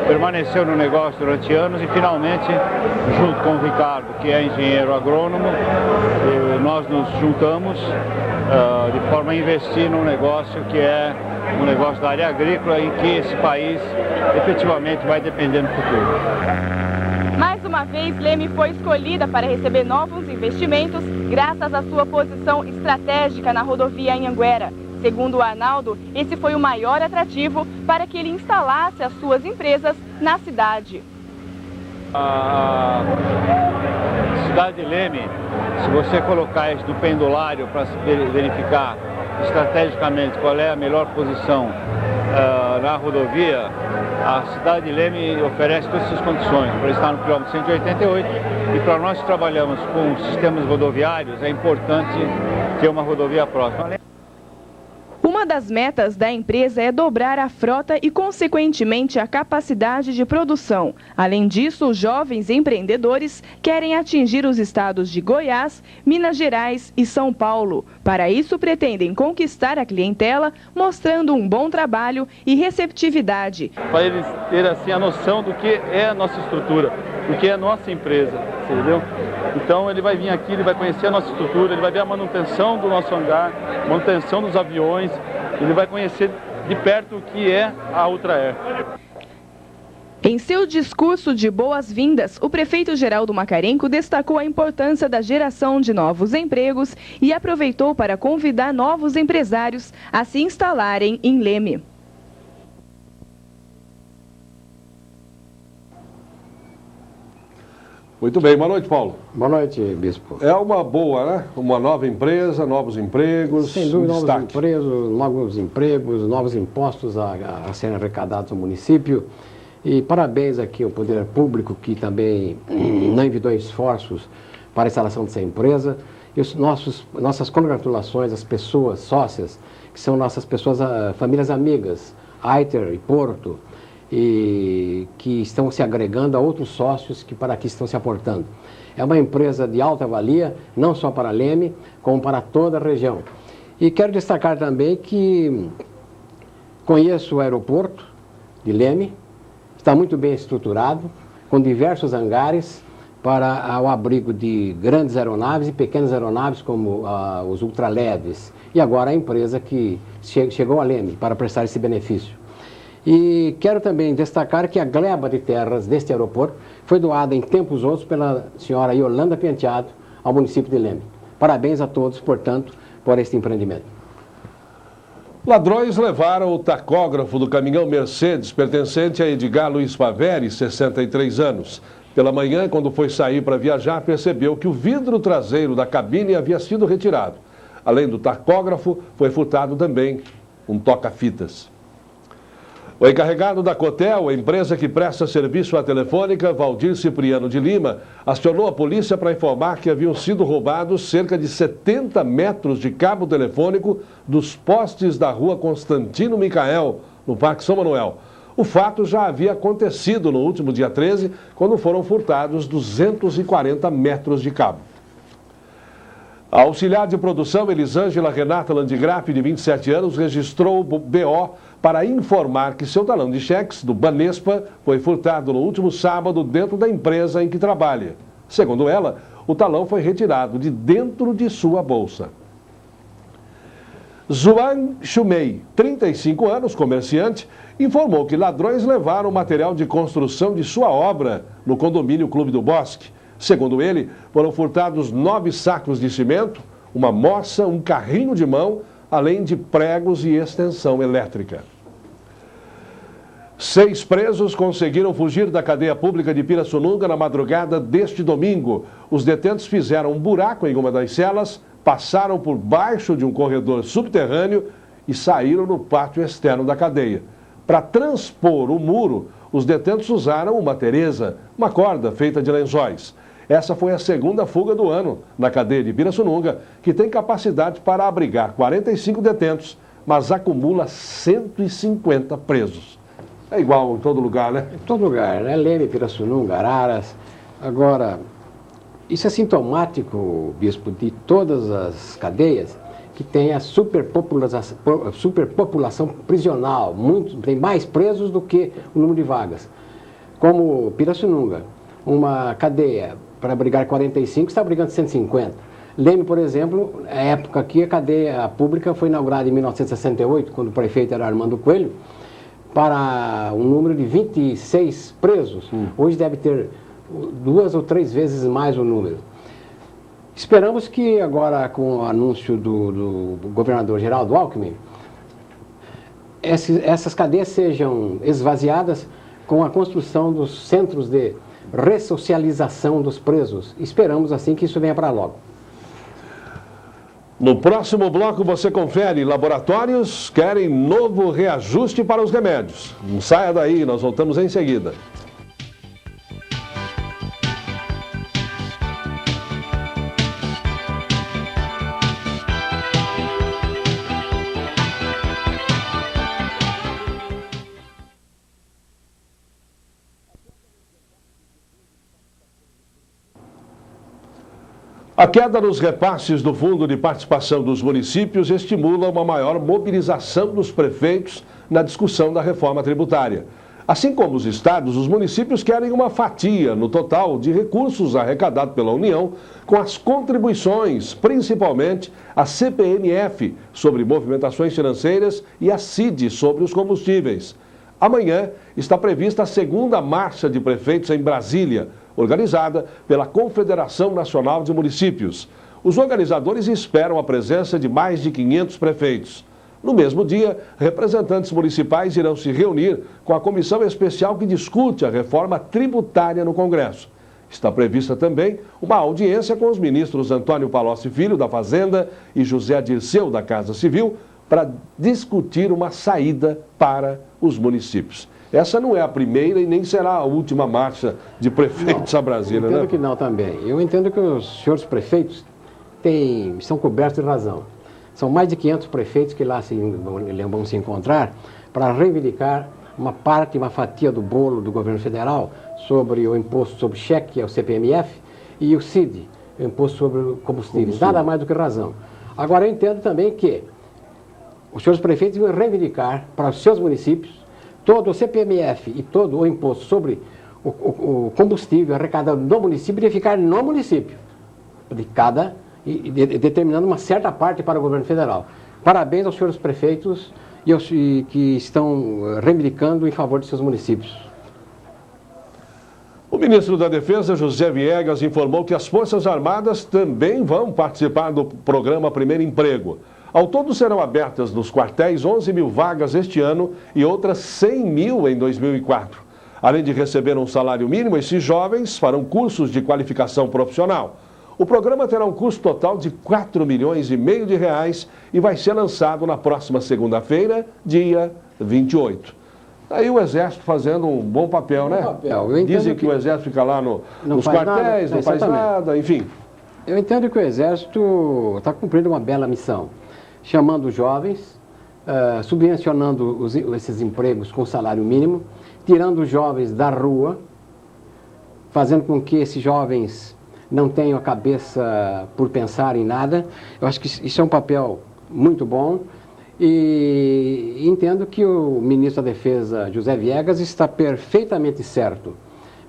permaneceu no negócio durante anos e finalmente, junto com o Ricardo, que é engenheiro agrônomo, nós nos juntamos de forma a investir num negócio que é um negócio da área agrícola em que esse país efetivamente vai depender no futuro. Mais uma vez, Leme foi escolhida para receber novos investimentos graças à sua posição estratégica na rodovia Anhanguera. Segundo o Arnaldo, esse foi o maior atrativo para que ele instalasse as suas empresas na cidade. A cidade de Leme, se você colocar isso no pendulário para verificar estrategicamente qual é a melhor posição na rodovia, a cidade de Leme oferece todas essas condições para estar no quilômetro 188 e para nós que trabalhamos com sistemas rodoviários é importante ter uma rodovia próxima. Uma das metas da empresa é dobrar a frota e, consequentemente, a capacidade de produção. Além disso, os jovens empreendedores querem atingir os estados de Goiás, Minas Gerais e São Paulo. Para isso, pretendem conquistar a clientela, mostrando um bom trabalho e receptividade. Para eles terem assim, a noção do que é a nossa estrutura, do que é a nossa empresa, entendeu? Então ele vai vir aqui, ele vai conhecer a nossa estrutura, ele vai ver a manutenção do nosso hangar, manutenção dos aviões, ele vai conhecer de perto o que é a Ultra-Air. Em seu discurso de boas-vindas, o prefeito Geraldo Macarenco destacou a importância da geração de novos empregos e aproveitou para convidar novos empresários a se instalarem em Leme. Muito bem, boa noite, Paulo. Boa noite, Bispo. É uma boa, né? Uma nova empresa, novos empregos. Sem dúvida, novos empregos, novos impostos a serem arrecadados no município. E parabéns aqui ao Poder Público, que também não envidou esforços para a instalação dessa empresa. E nossas congratulações às pessoas sócias, que são nossas pessoas, famílias amigas, Aiter e Porto, e que estão se agregando a outros sócios que para aqui estão se aportando. É uma empresa de alta valia, não só para Leme, como para toda a região. E quero destacar também que conheço o aeroporto de Leme, está muito bem estruturado, com diversos hangares para o abrigo de grandes aeronaves e pequenas aeronaves como os ultraleves. E agora a empresa que chegou a Leme para prestar esse benefício. E quero também destacar que a gleba de terras deste aeroporto foi doada em tempos outros pela senhora Yolanda Penteado ao município de Leme. Parabéns a todos, portanto, por este empreendimento. Ladrões levaram o tacógrafo do caminhão Mercedes, pertencente a Edgar Luiz Paveri, 63 anos. Pela manhã, quando foi sair para viajar, percebeu que o vidro traseiro da cabine havia sido retirado. Além do tacógrafo, foi furtado também um toca-fitas. O encarregado da Cotel, a empresa que presta serviço à telefônica, Valdir Cipriano de Lima, acionou a polícia para informar que haviam sido roubados cerca de 70 metros de cabo telefônico dos postes da rua Constantino Micael, no Parque São Manuel. O fato já havia acontecido no último dia 13, quando foram furtados 240 metros de cabo. A auxiliar de produção Elisângela Renata Landigrafe, de 27 anos, registrou o BO para informar que seu talão de cheques do Banespa foi furtado no último sábado dentro da empresa em que trabalha. Segundo ela, o talão foi retirado de dentro de sua bolsa. Zuan Chumei, 35 anos, comerciante, informou que ladrões levaram material de construção de sua obra no condomínio Clube do Bosque. Segundo ele, foram furtados 9 sacos de cimento, uma moça, um carrinho de mão, além de pregos e extensão elétrica. 6 presos conseguiram fugir da cadeia pública de Pirassununga na madrugada deste domingo. Os detentos fizeram um buraco em uma das celas, passaram por baixo de um corredor subterrâneo e saíram no pátio externo da cadeia. Para transpor o muro, os detentos usaram uma teresa, uma corda feita de lençóis. Essa foi a segunda fuga do ano na cadeia de Pirassununga, que tem capacidade para abrigar 45 detentos, mas acumula 150 presos. É igual em todo lugar, né? Em todo lugar, né? Leme, Pirassununga, Araras. Agora, isso é sintomático, Bispo, de todas as cadeias que tem a superpopulação prisional. Tem mais presos do que o número de vagas. Como Pirassununga, uma cadeia para abrigar 45 está abrigando 150. Leme, por exemplo, a época que a cadeia pública foi inaugurada em 1968, quando o prefeito era Armando Coelho, para um número de 26 presos. Hoje deve ter 2 ou 3 vezes mais o número. Esperamos que agora, com o anúncio do governador Geraldo Alckmin, essas cadeias sejam esvaziadas com a construção dos centros de ressocialização dos presos. Esperamos, assim, que isso venha para logo. No próximo bloco você confere, laboratórios querem novo reajuste para os remédios. Não saia daí, nós voltamos em seguida. A queda nos repasses do Fundo de Participação dos Municípios estimula uma maior mobilização dos prefeitos na discussão da reforma tributária. Assim como os estados, os municípios querem uma fatia no total de recursos arrecadados pela União com as contribuições, principalmente a CPMF sobre movimentações financeiras e a CID sobre os combustíveis. Amanhã está prevista a segunda marcha de prefeitos em Brasília, organizada pela Confederação Nacional de Municípios. Os organizadores esperam a presença de mais de 500 prefeitos. No mesmo dia, representantes municipais irão se reunir com a comissão especial que discute a reforma tributária no Congresso. Está prevista também uma audiência com os ministros Antônio Palocci Filho, da Fazenda, e José Dirceu, da Casa Civil, para discutir uma saída para os municípios. Essa não é a primeira e nem será a última marcha de prefeitos a Brasília, né? Eu entendo que não também. Eu entendo que os senhores prefeitos estão cobertos de razão. São mais de 500 prefeitos que lá vão se encontrar para reivindicar uma parte, uma fatia do bolo do governo federal sobre o imposto sobre cheque, que é o CPMF, e o CID, o imposto sobre combustíveis. Nada mais do que razão. Agora, eu entendo também que os senhores prefeitos vão reivindicar para os seus municípios todo o CPMF e todo o imposto sobre o combustível arrecadado no município de ficar no município, determinando uma certa parte para o governo federal. Parabéns aos senhores prefeitos que estão reivindicando em favor de seus municípios. O ministro da Defesa, José Viegas, informou que as Forças Armadas também vão participar do programa Primeiro Emprego. Ao todo serão abertas nos quartéis 11 mil vagas este ano e outras 100 mil em 2004. Além de receber um salário mínimo, esses jovens farão cursos de qualificação profissional. O programa terá um custo total de R$4,5 milhões e vai ser lançado na próxima segunda-feira, dia 28. Aí o Exército fazendo um bom papel, né? Dizem que o Exército fica lá nos quartéis, não faz nada, enfim. Eu entendo que o Exército está cumprindo uma bela missão, chamando os jovens, subvencionando esses empregos com salário mínimo, tirando os jovens da rua, fazendo com que esses jovens não tenham a cabeça por pensar em nada. Eu acho que isso é um papel muito bom e entendo que o ministro da Defesa, José Viegas, está perfeitamente certo,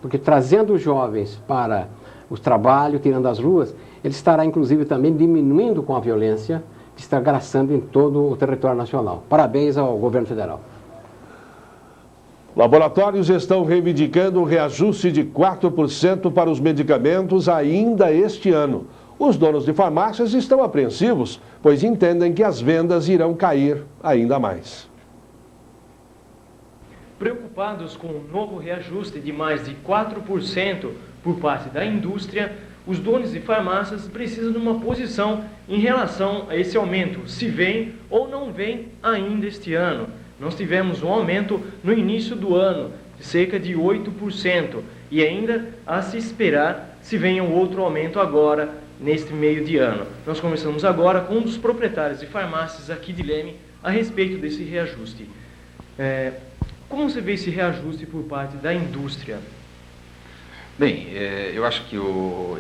porque trazendo os jovens para o trabalho, tirando as ruas, ele estará inclusive também diminuindo com a violência que está graçando em todo o território nacional. Parabéns ao governo federal. Laboratórios estão reivindicando um reajuste de 4% para os medicamentos ainda este ano. Os donos de farmácias estão apreensivos, pois entendem que as vendas irão cair ainda mais. Preocupados com o novo reajuste de mais de 4% por parte da indústria, os donos de farmácias precisam de uma posição em relação a esse aumento, se vem ou não vem ainda este ano. Nós tivemos um aumento no início do ano, de cerca de 8%, e ainda a se esperar se venha um outro aumento agora, neste meio de ano. Nós conversamos agora com um dos proprietários de farmácias aqui de Leme a respeito desse reajuste. Como você vê esse reajuste por parte da indústria? Bem, eu acho que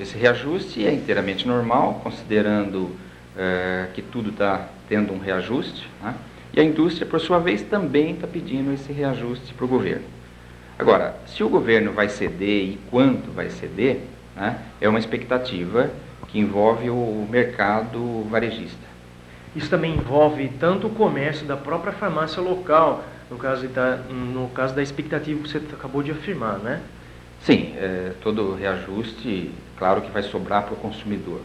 esse reajuste é inteiramente normal, considerando que tudo está tendo um reajuste, né? E a indústria, por sua vez, também está pedindo esse reajuste para o governo. Agora, se o governo vai ceder e quanto vai ceder, né, é uma expectativa que envolve o mercado varejista. Isso também envolve tanto o comércio da própria farmácia local, no caso da expectativa que você acabou de afirmar, né? Sim, todo reajuste, claro que vai sobrar para o consumidor.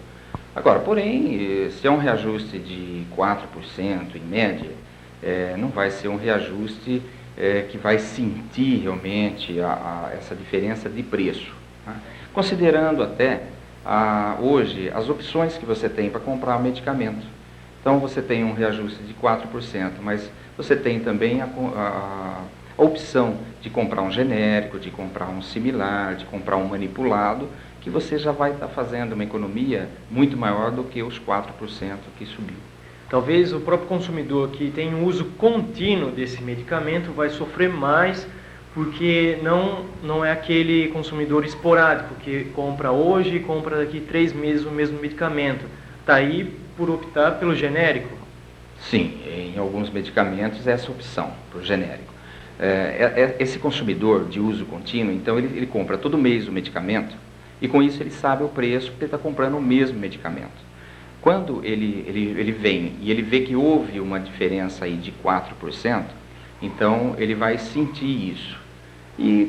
Agora, porém, se é um reajuste de 4% em média, não vai ser um reajuste que vai sentir realmente essa diferença de preço. Tá? Considerando até hoje as opções que você tem para comprar o medicamento. Então você tem um reajuste de 4%, mas você tem também a opção de comprar um genérico, de comprar um similar, de comprar um manipulado, que você já vai estar fazendo uma economia muito maior do que os 4% que subiu. Talvez o próprio consumidor que tem um uso contínuo desse medicamento vai sofrer mais, porque não é aquele consumidor esporádico que compra hoje e compra daqui 3 meses o mesmo medicamento. Está aí por optar pelo genérico? Sim, em alguns medicamentos essa opção, por genérico. Esse consumidor de uso contínuo, então ele compra todo mês o medicamento e com isso ele sabe o preço porque ele está comprando o mesmo medicamento. Quando ele vem e ele vê que houve uma diferença aí de 4%, então ele vai sentir isso. E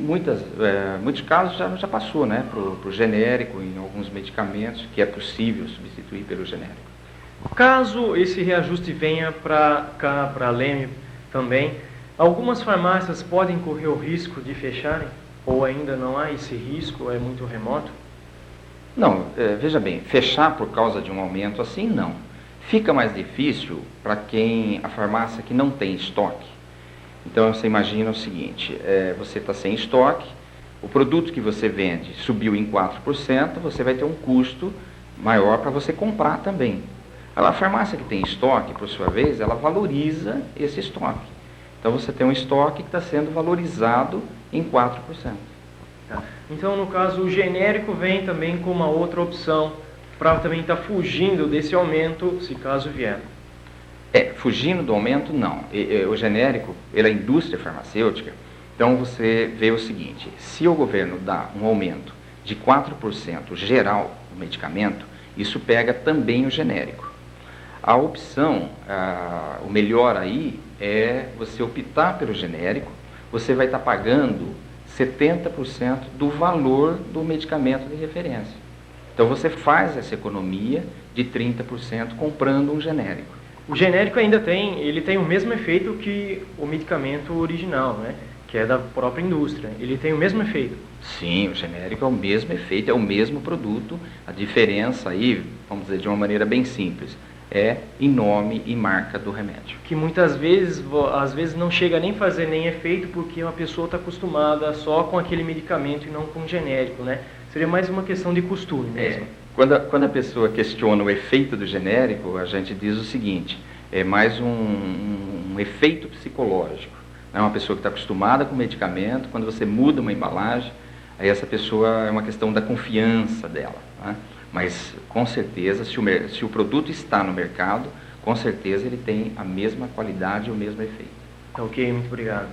muitos casos já passou, né, para o genérico em alguns medicamentos, que é possível substituir pelo genérico. Caso esse reajuste venha para cá, para Leme também, algumas farmácias podem correr o risco de fecharem? Ou ainda não há esse risco, é muito remoto? Não, veja bem, fechar por causa de um aumento assim, não. Fica mais difícil para a farmácia que não tem estoque. Então você imagina o seguinte, você está sem estoque, o produto que você vende subiu em 4%, você vai ter um custo maior para você comprar também. A farmácia que tem estoque, por sua vez, ela valoriza esse estoque. Então você tem um estoque que está sendo valorizado em 4%. Tá. Então, no caso, o genérico vem também com uma outra opção para também estar fugindo desse aumento, se caso vier. Fugindo do aumento, não. O genérico, pela indústria farmacêutica, então você vê o seguinte, se o governo dá um aumento de 4% geral no medicamento, isso pega também o genérico. A opção, o melhor aí é você optar pelo genérico, você vai estar pagando 70% do valor do medicamento de referência. Então você faz essa economia de 30% comprando um genérico. O genérico ainda tem o mesmo efeito que o medicamento original, né? Que é da própria indústria. Ele tem o mesmo efeito. Sim, o genérico é o mesmo efeito, é o mesmo produto. A diferença aí, vamos dizer de uma maneira bem simples, é em nome e marca do remédio. Que muitas vezes, às vezes não chega nem a fazer nem efeito porque uma pessoa está acostumada só com aquele medicamento e não com o genérico, né? Seria mais uma questão de costume mesmo. Quando a pessoa questiona o efeito do genérico, a gente diz o seguinte, é mais um efeito psicológico. Né? Uma pessoa que está acostumada com o medicamento, quando você muda uma embalagem, aí essa pessoa é uma questão da confiança dela. Né? Mas, com certeza, se o produto está no mercado, com certeza ele tem a mesma qualidade e o mesmo efeito. Ok, muito obrigado.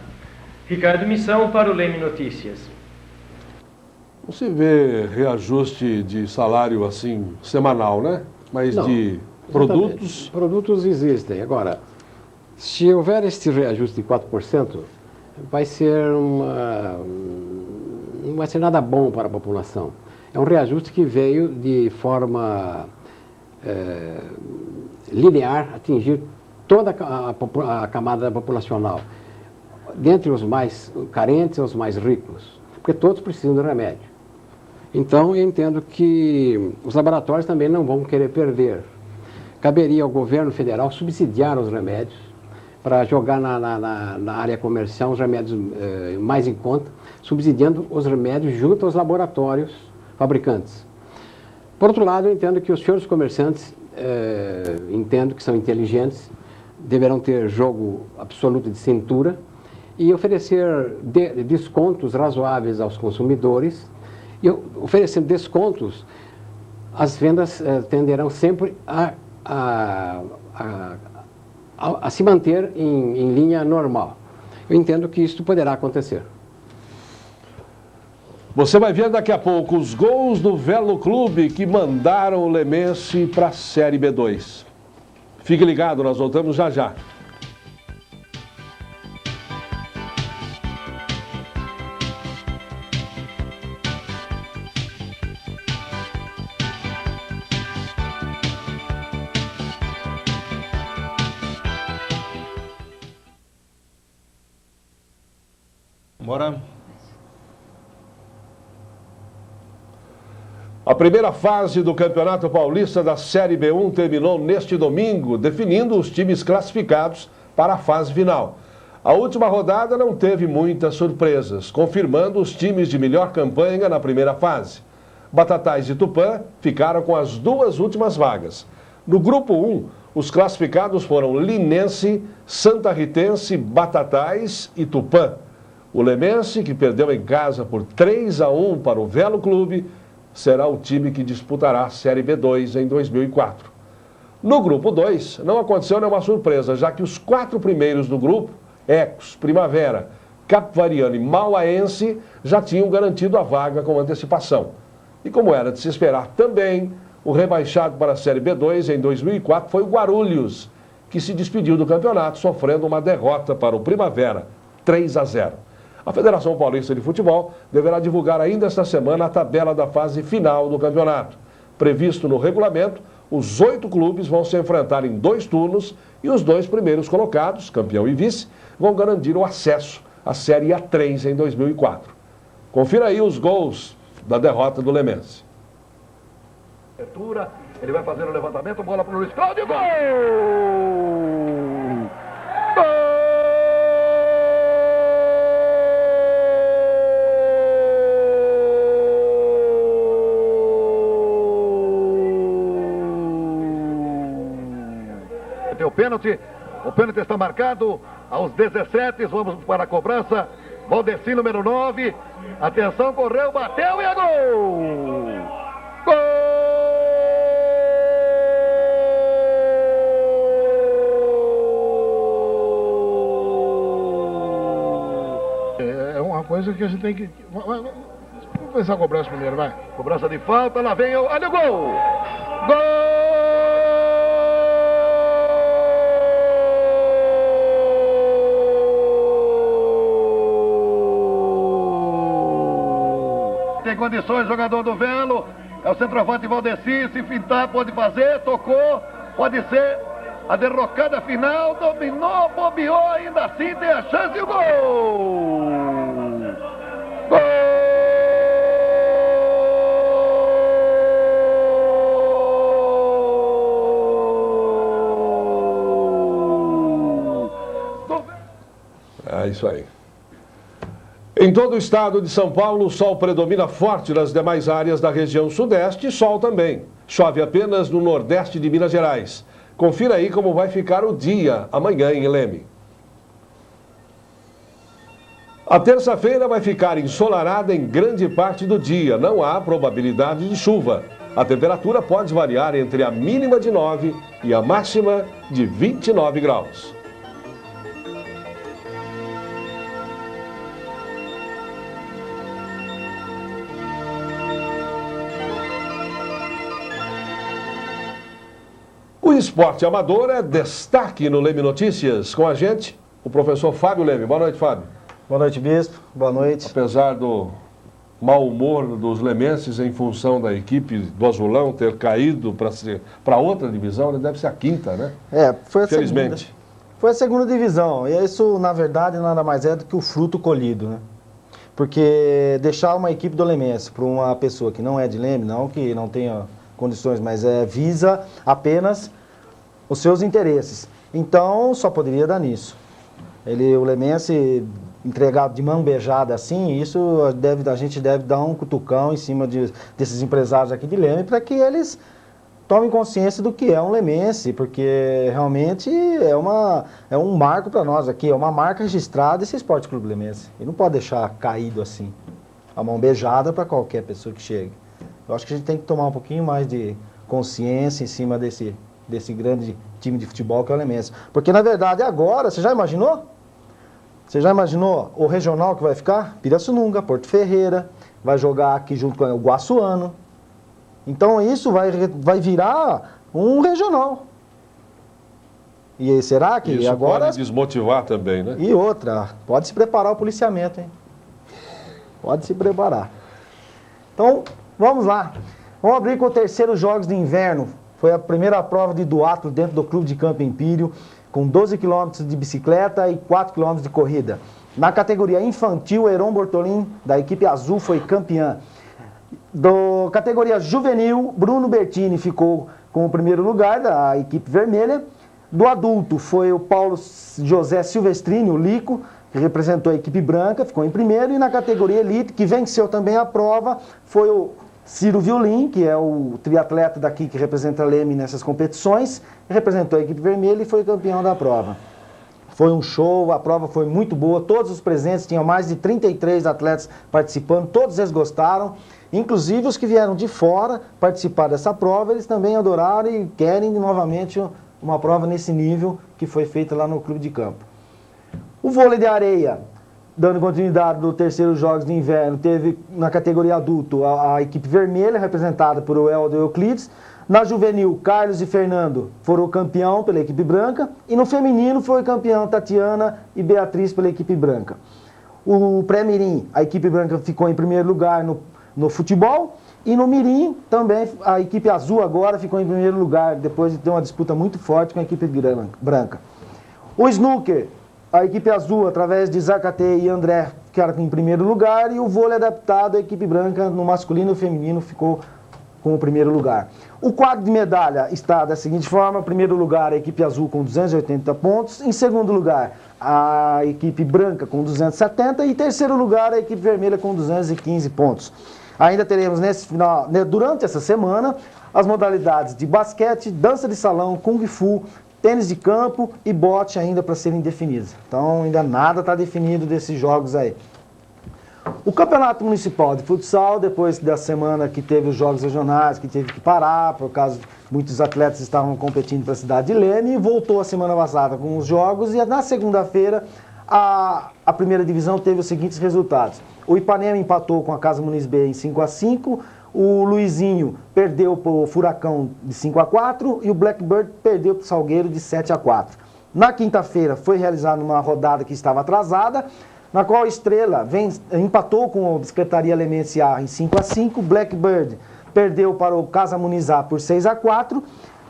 Ricardo Missão para o Leme Notícias. Você vê reajuste de salário assim, semanal, né? Mas não, de produtos... Produtos existem. Agora, se houver este reajuste de 4%, vai ser não vai ser nada bom para a população. É um reajuste que veio de forma linear, atingir toda a camada populacional, dentre os mais carentes e os mais ricos, porque todos precisam de remédio. Então, eu entendo que os laboratórios também não vão querer perder. Caberia ao governo federal subsidiar os remédios para jogar na área comercial os remédios mais em conta, subsidiando os remédios junto aos laboratórios fabricantes. Por outro lado, eu entendo que os senhores comerciantes, entendo que são inteligentes, deverão ter jogo absoluto de cintura e oferecer descontos razoáveis aos consumidores. E oferecendo descontos, as vendas tenderão sempre a se manter em linha normal. Eu entendo que isso poderá acontecer. Você vai ver daqui a pouco os gols do Velo Clube que mandaram o Lemense para a Série B2. Fique ligado, nós voltamos já já. Bora. A primeira fase do Campeonato Paulista da Série B1 terminou neste domingo, definindo os times classificados para a fase final. A última rodada não teve muitas surpresas, confirmando os times de melhor campanha na primeira fase. Batatais e Tupã ficaram com as duas últimas vagas. No grupo 1, os classificados foram Linense, Santa Ritense, Batatais e Tupã. O Lemense, que perdeu em casa por 3-1 para o Velo Clube, será o time que disputará a Série B2 em 2004. No grupo 2, não aconteceu nenhuma surpresa, já que os 4 primeiros do grupo, Ecos, Primavera, Capivariano e Mauaense, já tinham garantido a vaga com antecipação. E como era de se esperar também, o rebaixado para a Série B2 em 2004 foi o Guarulhos, que se despediu do campeonato sofrendo uma derrota para o Primavera, 3-0. A Federação Paulista de Futebol deverá divulgar ainda esta semana a tabela da fase final do campeonato. Previsto no regulamento, os 8 clubes vão se enfrentar em 2 turnos e os 2 primeiros colocados, campeão e vice, vão garantir o acesso à Série A3 em 2004. Confira aí os gols da derrota do Lemense. Ele vai fazer o levantamento, bola para o Luiz Cláudio, gol! Tem o pênalti está marcado aos 17, vamos para a cobrança. Valdeci, número 9, atenção, correu, bateu e é gol! Gol! É uma coisa que a gente tem que... Vamos pensar a cobrança primeiro, vai. Cobrança de falta, lá vem, olha o gol! Gol! Tem condições, jogador do Velo, é o centroavante Valdeci, se fintar pode fazer, tocou, pode ser a derrocada final, dominou, bobeou, ainda assim tem a chance e o gol! Gol! É isso aí. Em todo o estado de São Paulo, o sol predomina forte nas demais áreas da região sudeste e sol também. Chove apenas no nordeste de Minas Gerais. Confira aí como vai ficar o dia amanhã em Leme. A terça-feira vai ficar ensolarada em grande parte do dia. Não há probabilidade de chuva. A temperatura pode variar entre a mínima de 9 e a máxima de 29 graus. O esporte amador é destaque no Leme Notícias. Com a gente, o professor Fábio Leme. Boa noite, Fábio. Boa noite, Bispo. Boa noite. Apesar do mau humor dos lemenses em função da equipe do Azulão ter caído para outra divisão, deve ser a quinta, né? Foi a Felizmente. segunda. Foi a segunda divisão. E isso, na verdade, nada mais é do que o fruto colhido, né? Porque deixar uma equipe do Lemense para uma pessoa que não é de Leme, não que não tenha condições, mas visa apenas os seus interesses. Então, só poderia dar nisso. O Lemense entregado de mão beijada assim, isso a gente deve dar um cutucão em cima desses empresários aqui de Leme para que eles tomem consciência do que é um Lemense, porque realmente é um marco para nós aqui, é uma marca registrada esse Esporte Clube Lemense. E não pode deixar caído assim, a mão beijada para qualquer pessoa que chegue. Eu acho que a gente tem que tomar um pouquinho mais de consciência em cima desse grande time de futebol que é o Lemense. Porque, na verdade, agora, você já imaginou? Você já imaginou o regional que vai ficar? Pirassununga, Porto Ferreira, vai jogar aqui junto com o Guaçuano. Então isso vai virar um regional. E será que isso agora... pode desmotivar também, né? E outra, pode se preparar o policiamento, hein? Pode se preparar. Então, vamos lá. Vamos abrir com o terceiro Jogos de Inverno. Foi a primeira prova de duatlo dentro do Clube de Campo Empírio, com 12 km de bicicleta e 4 km de corrida. Na categoria infantil, Heron Bortolin, da equipe azul, foi campeã. Da categoria juvenil, Bruno Bertini ficou com o primeiro lugar, da equipe vermelha. Do adulto, foi o Paulo José Silvestrini, o Lico, que representou a equipe branca, ficou em primeiro. E na categoria elite, que venceu também a prova, foi o Ciro Violin, que é o triatleta daqui que representa a Leme nessas competições, representou a equipe vermelha e foi campeão da prova. Foi um show, a prova foi muito boa, todos os presentes, tinham mais de 33 atletas participando, todos eles gostaram, inclusive os que vieram de fora participar dessa prova, eles também adoraram e querem novamente uma prova nesse nível que foi feita lá no Clube de Campo. O vôlei de areia, dando continuidade do terceiro Jogos de Inverno, teve na categoria adulto a equipe vermelha, representada por o Helder Euclides. Na juvenil, Carlos e Fernando foram campeão pela equipe branca. E no feminino foi campeão Tatiana e Beatriz pela equipe branca. O pré-mirim, a equipe branca ficou em primeiro lugar no futebol. E no mirim, também, a equipe azul agora ficou em primeiro lugar, depois de ter uma disputa muito forte com a equipe branca. O snooker, a equipe azul, através de Zacate e André, ficaram em primeiro lugar. E o vôlei adaptado, a equipe branca, no masculino e feminino, ficou com o primeiro lugar. O quadro de medalha está da seguinte forma: primeiro lugar, a equipe azul com 280 pontos. Em segundo lugar, a equipe branca com 270. E em terceiro lugar, a equipe vermelha com 215 pontos. Ainda teremos durante essa semana as modalidades de basquete, dança de salão, kung fu, tênis de campo e bote ainda para serem definidos. Então ainda nada está definido desses jogos aí. O Campeonato Municipal de Futsal, depois da semana que teve os jogos regionais, que teve que parar, por causa de muitos atletas estavam competindo para a cidade de Leme, voltou a semana passada com os jogos e na segunda-feira a primeira divisão teve os seguintes resultados. O Ipanema empatou com a Casa Muniz B em 5-5, o Luizinho perdeu para o Furacão de 5-4 e o Blackbird perdeu para o Salgueiro de 7-4. Na quinta-feira foi realizada uma rodada que estava atrasada, na qual a Estrela empatou com a Bicicletaria Lemense A em 5-5, Blackbird perdeu para o Casa Muniz A por 6-4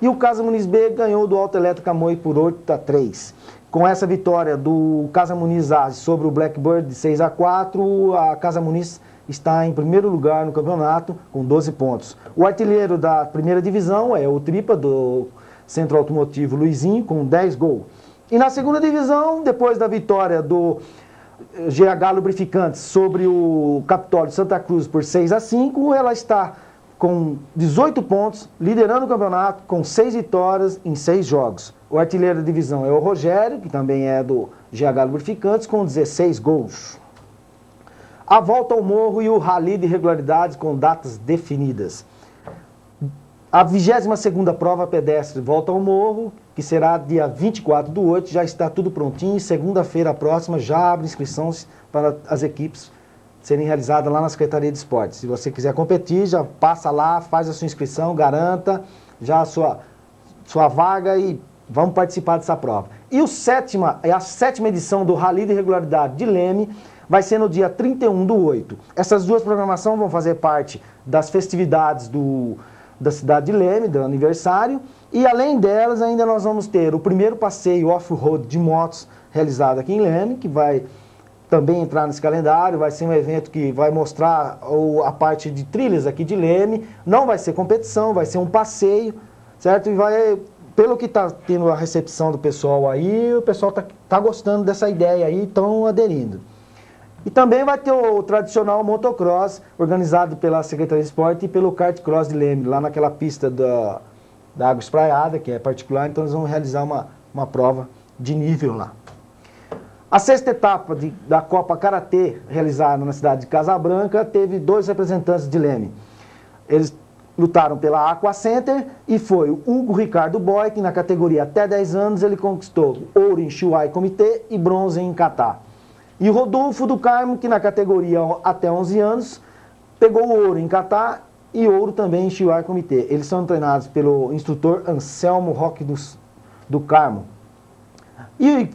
e o Casa Muniz B ganhou do Alto Elétrico Camoi por 8-3. Com essa vitória do Casa Muniz A sobre o Blackbird de 6-4, a Casa Muniz está em primeiro lugar no campeonato com 12 pontos. O artilheiro da primeira divisão é o Tripa, do Centro Automotivo Luizinho, com 10 gols. E na segunda divisão, depois da vitória do GH Lubrificantes sobre o Capitólio Santa Cruz por 6-5, ela está com 18 pontos, liderando o campeonato com 6 vitórias em 6 jogos. O artilheiro da divisão é o Rogério, que também é do GH Lubrificantes, com 16 gols. A volta ao morro e o rally de regularidades com datas definidas. A 22ª prova pedestre Volta ao Morro, que será dia 24/8, já está tudo prontinho. Segunda-feira próxima já abre inscrições para as equipes serem realizadas lá na Secretaria de Esportes. Se você quiser competir, já passa lá, faz a sua inscrição, garanta já a sua vaga e vamos participar dessa prova. E a sétima edição do Rally de Regularidade de Leme vai ser no dia 31/8. Essas duas programações vão fazer parte das festividades da cidade de Leme, do aniversário, e além delas ainda nós vamos ter o primeiro passeio off-road de motos realizado aqui em Leme, que vai também entrar nesse calendário. Vai ser um evento que vai mostrar a parte de trilhas aqui de Leme, não vai ser competição, vai ser um passeio, certo? E vai, pelo que está tendo a recepção do pessoal aí, o pessoal tá gostando dessa ideia aí, estão aderindo. E também vai ter o tradicional motocross, organizado pela Secretaria de Esporte e pelo Kart Cross de Leme, lá naquela pista da Água Espraiada, que é particular, então eles vão realizar uma prova de nível lá. A sexta etapa da Copa Karatê, realizada na cidade de Casabranca, teve 2 representantes de Leme. Eles lutaram pela Aqua Center e foi o Hugo Ricardo Boy, que na categoria até 10 anos ele conquistou ouro em Chuai Comitê e bronze em Catar. E o Rodolfo do Carmo, que na categoria até 11 anos, pegou ouro em Catar e ouro também em Chihuahua Comitê. Eles são treinados pelo instrutor Anselmo Roque do Carmo. E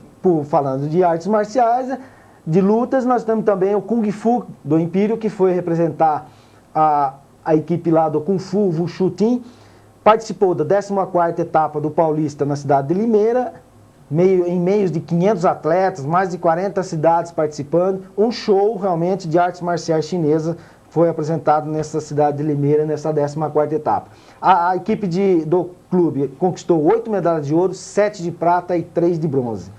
falando de artes marciais, de lutas, nós temos também o Kung Fu do Império, que foi representar a equipe lá do Kung Fu Wushu Team. Participou da 14ª etapa do Paulista na cidade de Limeira, em meios de 500 atletas, mais de 40 cidades participando. Um show realmente de artes marciais chinesas foi apresentado nessa cidade de Limeira, nessa 14ª etapa. A equipe do clube conquistou 8 medalhas de ouro, 7 de prata e 3 de bronze,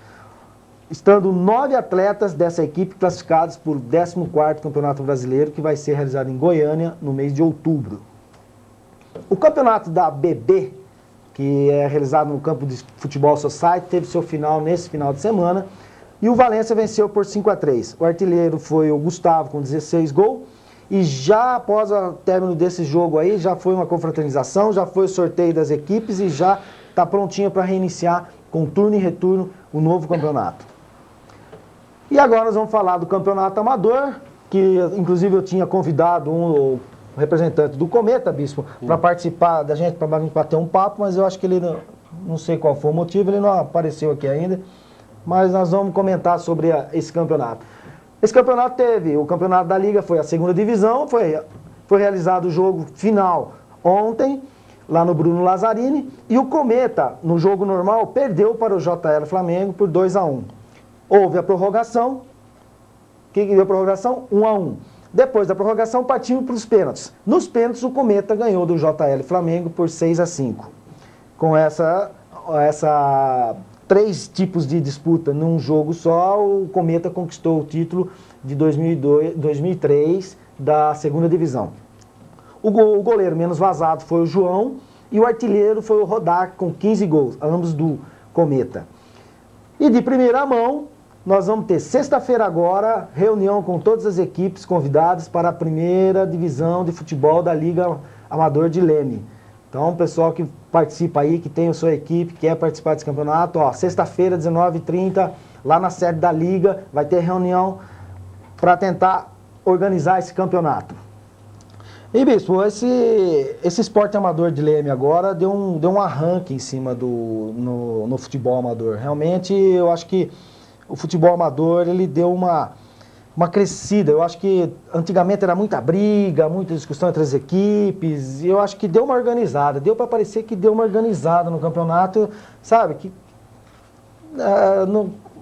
estando 9 atletas dessa equipe classificados por 14º Campeonato Brasileiro, que vai ser realizado em Goiânia no mês de outubro. O campeonato da BB, que é realizado no campo de Futebol Society, teve seu final nesse final de semana, e o Valência venceu por 5-3. O artilheiro foi o Gustavo, com 16 gols, e já após o término desse jogo aí, já foi uma confraternização, já foi o sorteio das equipes e já está prontinho para reiniciar com turno e retorno o novo campeonato. E agora nós vamos falar do campeonato amador, que inclusive eu tinha convidado o representante do Cometa, Bispo, para participar da gente, para bater um papo, mas eu acho que ele, não sei qual foi o motivo, ele não apareceu aqui ainda, mas nós vamos comentar sobre esse campeonato. Esse campeonato o campeonato da Liga foi a 2ª divisão, foi realizado o jogo final ontem, lá no Bruno Lazzarini, e o Cometa, no jogo normal, perdeu para o JL Flamengo por 2-1. Houve a prorrogação, que deu a prorrogação? 1-1. Depois da prorrogação, partimos para os pênaltis. Nos pênaltis, o Cometa ganhou do JL Flamengo por 6-5. Com essa 3 tipos de disputa num jogo só, o Cometa conquistou o título de 2003 da 2ª divisão. O goleiro menos vazado foi o João e o artilheiro foi o Rodak com 15 gols, ambos do Cometa. E de primeira mão, nós vamos ter sexta-feira agora, reunião com todas as equipes convidadas para a 1ª divisão de futebol da Liga Amador de Leme. Então, o pessoal que participa aí, que tem a sua equipe, quer participar desse campeonato, sexta-feira, 19h30, lá na sede da Liga, vai ter reunião para tentar organizar esse campeonato. E, Bispo, esse esporte amador de Leme agora deu um arranque em cima no futebol amador. Realmente, eu acho que o futebol amador, ele deu uma crescida. Eu acho que antigamente era muita briga, muita discussão entre as equipes, e eu acho que deu uma organizada. Deu para parecer que deu uma organizada no campeonato, sabe?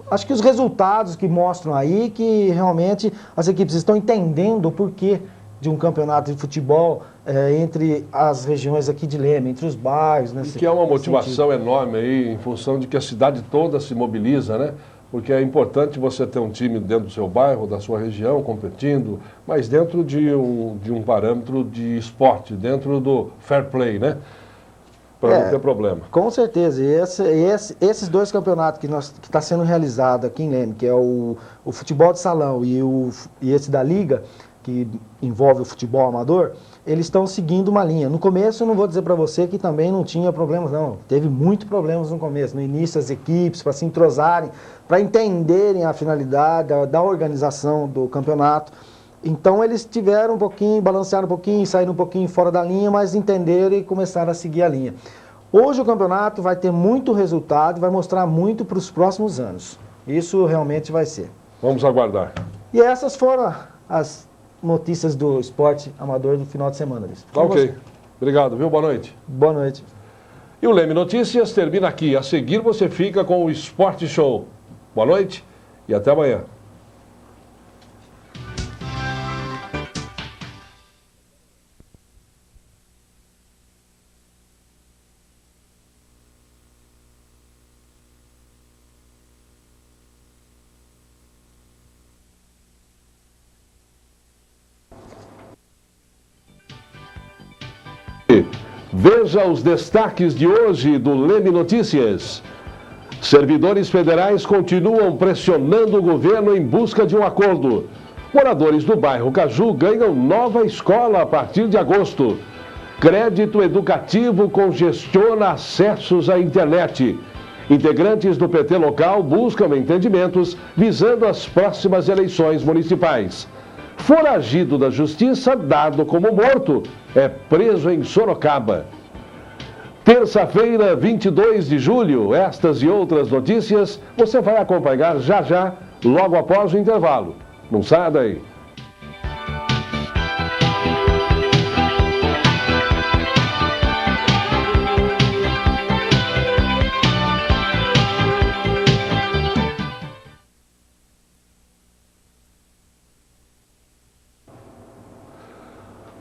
Acho que os resultados que mostram aí, que realmente as equipes estão entendendo o porquê de um campeonato de futebol entre as regiões aqui de Leme, entre os bairros. E que é uma motivação enorme aí, em função de que a cidade toda se mobiliza, né? Porque é importante você ter um time dentro do seu bairro, da sua região, competindo, mas dentro de um parâmetro de esporte, dentro do fair play, né? Para não ter problema. Com certeza. E esses 2 campeonatos que está sendo realizado aqui em Leme, que é o futebol de salão e esse da Liga, que envolve o futebol amador, eles estão seguindo uma linha. No começo, eu não vou dizer para você que também não tinha problemas, não. Teve muitos problemas no começo. No início, as equipes, para se entrosarem, para entenderem a finalidade da organização do campeonato. Então, eles tiveram um pouquinho, balancearam um pouquinho, saíram um pouquinho fora da linha, mas entenderam e começaram a seguir a linha. Hoje, o campeonato vai ter muito resultado e vai mostrar muito para os próximos anos. Isso realmente vai ser. Vamos aguardar. E essas foram as notícias do esporte amador do final de semana. Ok. Obrigado, viu? Boa noite. Boa noite. E o Leme Notícias termina aqui. A seguir você fica com o Esporte Show. Boa noite e até amanhã. Veja os destaques de hoje do Leme Notícias. Servidores federais continuam pressionando o governo em busca de um acordo. Moradores do bairro Caju ganham nova escola a partir de agosto. Crédito educativo congestiona acessos à internet. Integrantes do PT local buscam entendimentos visando as próximas eleições municipais. Foragido da justiça, dado como morto, é preso em Sorocaba. Terça-feira, 22 de julho, estas e outras notícias você vai acompanhar já, logo após o intervalo. Não saia daí.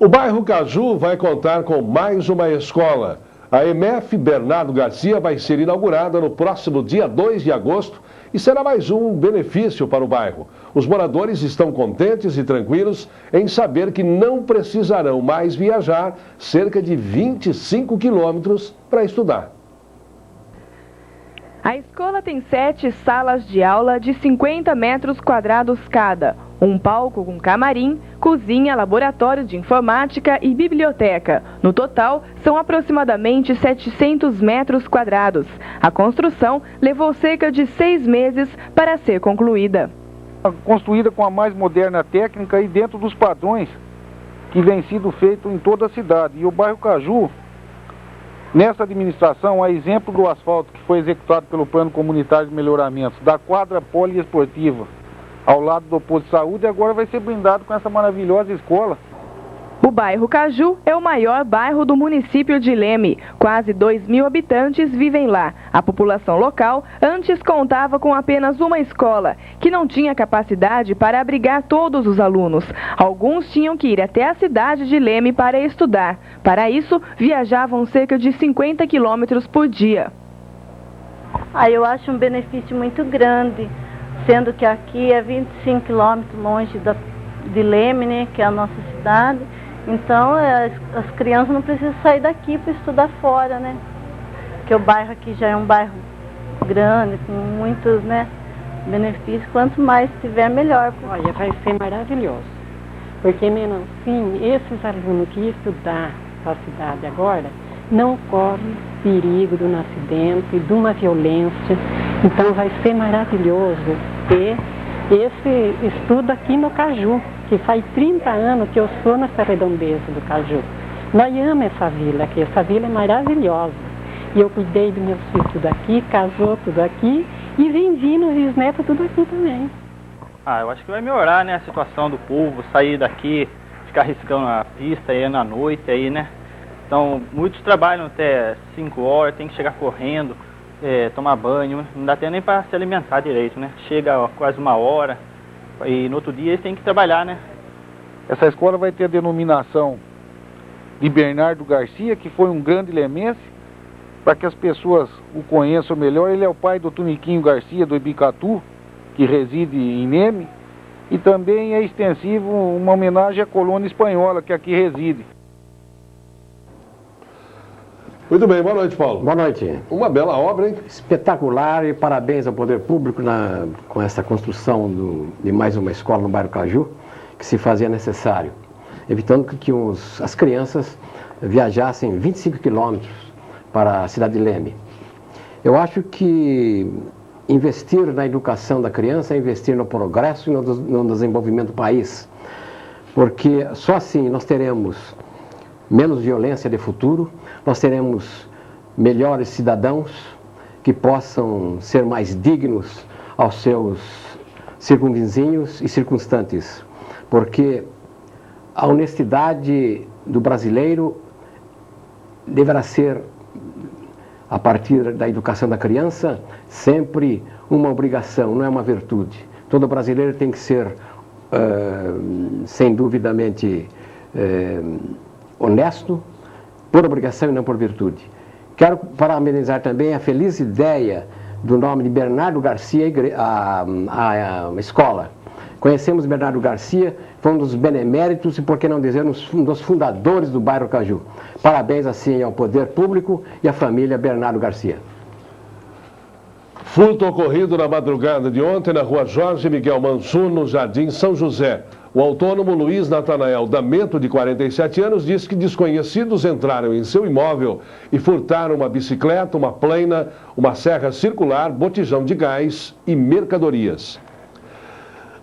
O bairro Caju vai contar com mais uma escola. A EMEF Bernardo Garcia vai ser inaugurada no próximo dia 2 de agosto e será mais um benefício para o bairro. Os moradores estão contentes e tranquilos em saber que não precisarão mais viajar cerca de 25 quilômetros para estudar. A escola tem 7 salas de aula de 50 metros quadrados cada, um palco com camarim, cozinha, laboratório de informática e biblioteca. No total, são aproximadamente 700 metros quadrados. A construção levou cerca de 6 meses para ser concluída. Construída com a mais moderna técnica e dentro dos padrões que vem sido feito em toda a cidade. E o bairro Caju, nessa administração, a exemplo do asfalto que foi executado pelo Plano Comunitário de Melhoramento, da quadra poliesportiva ao lado do posto de saúde, agora vai ser blindado com essa maravilhosa escola. O bairro Caju é o maior bairro do município de Leme. Quase 2.000 habitantes vivem lá. A população local antes contava com apenas uma escola, que não tinha capacidade para abrigar todos os alunos. Alguns tinham que ir até a cidade de Leme para estudar. Para isso, viajavam cerca de 50 quilômetros por dia. Eu acho um benefício muito grande, sendo que aqui é 25 quilômetros longe de Leme, né, que é a nossa cidade. Então, as crianças não precisam sair daqui para estudar fora, né? Porque o bairro aqui já é um bairro grande, com muitos, né, benefícios. Quanto mais tiver, melhor. Olha, vai ser maravilhoso. Porque, menos assim, esses alunos que estudar na cidade agora, não correm perigo de um acidente, de uma violência. Então, vai ser maravilhoso ter esse estudo aqui no Caju, que faz 30 anos que eu sou nessa redondeza do Caju. Nós amamos essa vila aqui, essa vila é maravilhosa. E eu cuidei do meu filho tudo aqui, casou tudo aqui e vem vindo os bisnetos tudo aqui também. Eu acho que vai melhorar, né, a situação do povo, sair daqui, ficar arriscando a pista aí na noite aí, né. Então, muitos trabalham até 5 horas, tem que chegar correndo, tomar banho, não dá tempo nem para se alimentar direito, né. Chega quase 1 hora e no outro dia eles têm que trabalhar, né. Essa escola vai ter a denominação de Bernardo Garcia, que foi um grande lemense, para que as pessoas o conheçam melhor. Ele é o pai do Tuniquinho Garcia, do Ibicatu, que reside em Leme, e também é extensivo uma homenagem à colônia espanhola que aqui reside. Muito bem, boa noite, Paulo. Boa noite. Uma bela obra, hein? Espetacular, e parabéns ao Poder Público com essa construção de mais uma escola no bairro Caju, que se fazia necessário, evitando que as crianças viajassem 25 quilômetros para a cidade de Leme. Eu acho que investir na educação da criança é investir no progresso e no desenvolvimento do país, porque só assim nós teremos menos violência de futuro, nós teremos melhores cidadãos que possam ser mais dignos aos seus circunvizinhos e circunstantes, porque a honestidade do brasileiro deverá ser, a partir da educação da criança, sempre uma obrigação, não é uma virtude. Todo brasileiro tem que ser, sem duvidamente, honesto, por obrigação e não por virtude. Quero parabenizar também a feliz ideia do nome de Bernardo Garcia, a escola. Conhecemos Bernardo Garcia, foi um dos beneméritos e, por que não dizer, um dos fundadores do bairro Caju. Parabéns, assim, ao Poder Público e à família Bernardo Garcia. Furto ocorrido na madrugada de ontem na rua Jorge Miguel Mansur, no Jardim São José. O autônomo Luiz Natanael Damento, de 47 anos, disse que desconhecidos entraram em seu imóvel e furtaram uma bicicleta, uma plena, uma serra circular, botijão de gás e mercadorias.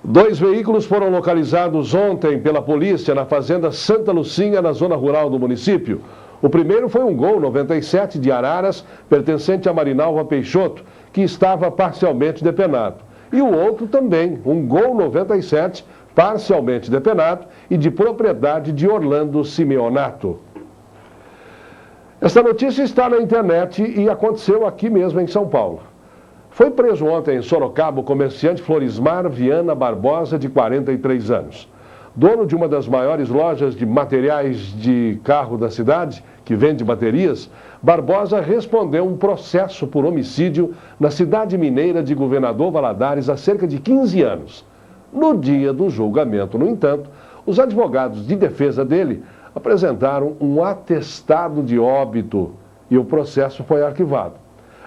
2 veículos foram localizados ontem pela polícia na fazenda Santa Lucinha, na zona rural do município. O primeiro foi um Gol 97 de Araras, pertencente a Marinalva Peixoto, que estava parcialmente depenado. E o outro também, um Gol 97, parcialmente depenado e de propriedade de Orlando Simeonato. Esta notícia está na internet e aconteceu aqui mesmo em São Paulo. Foi preso ontem em Sorocaba o comerciante Florismar Viana Barbosa, de 43 anos. Dono de uma das maiores lojas de materiais de carro da cidade, que vende baterias, Barbosa respondeu um processo por homicídio na cidade mineira de Governador Valadares há cerca de 15 anos. No dia do julgamento, no entanto, os advogados de defesa dele apresentaram um atestado de óbito e o processo foi arquivado.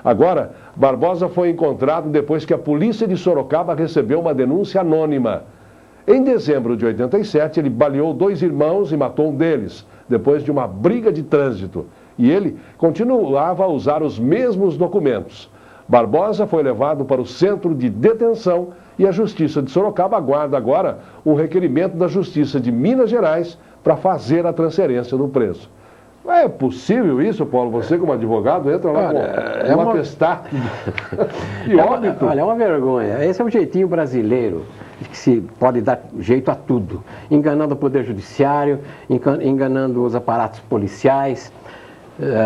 Agora, Barbosa foi encontrado depois que a polícia de Sorocaba recebeu uma denúncia anônima. Em dezembro de 87, ele baleou 2 irmãos e matou um deles, depois de uma briga de trânsito. E ele continuava a usar os mesmos documentos. Barbosa foi levado para o centro de detenção e a Justiça de Sorocaba aguarda agora um requerimento da Justiça de Minas Gerais para fazer a transferência do preso. É possível isso, Paulo? Você, como advogado, entra lá com um atestado de óbito. Olha, é uma vergonha. Esse é o jeitinho brasileiro, que se pode dar jeito a tudo. Enganando o Poder Judiciário, enganando os aparatos policiais,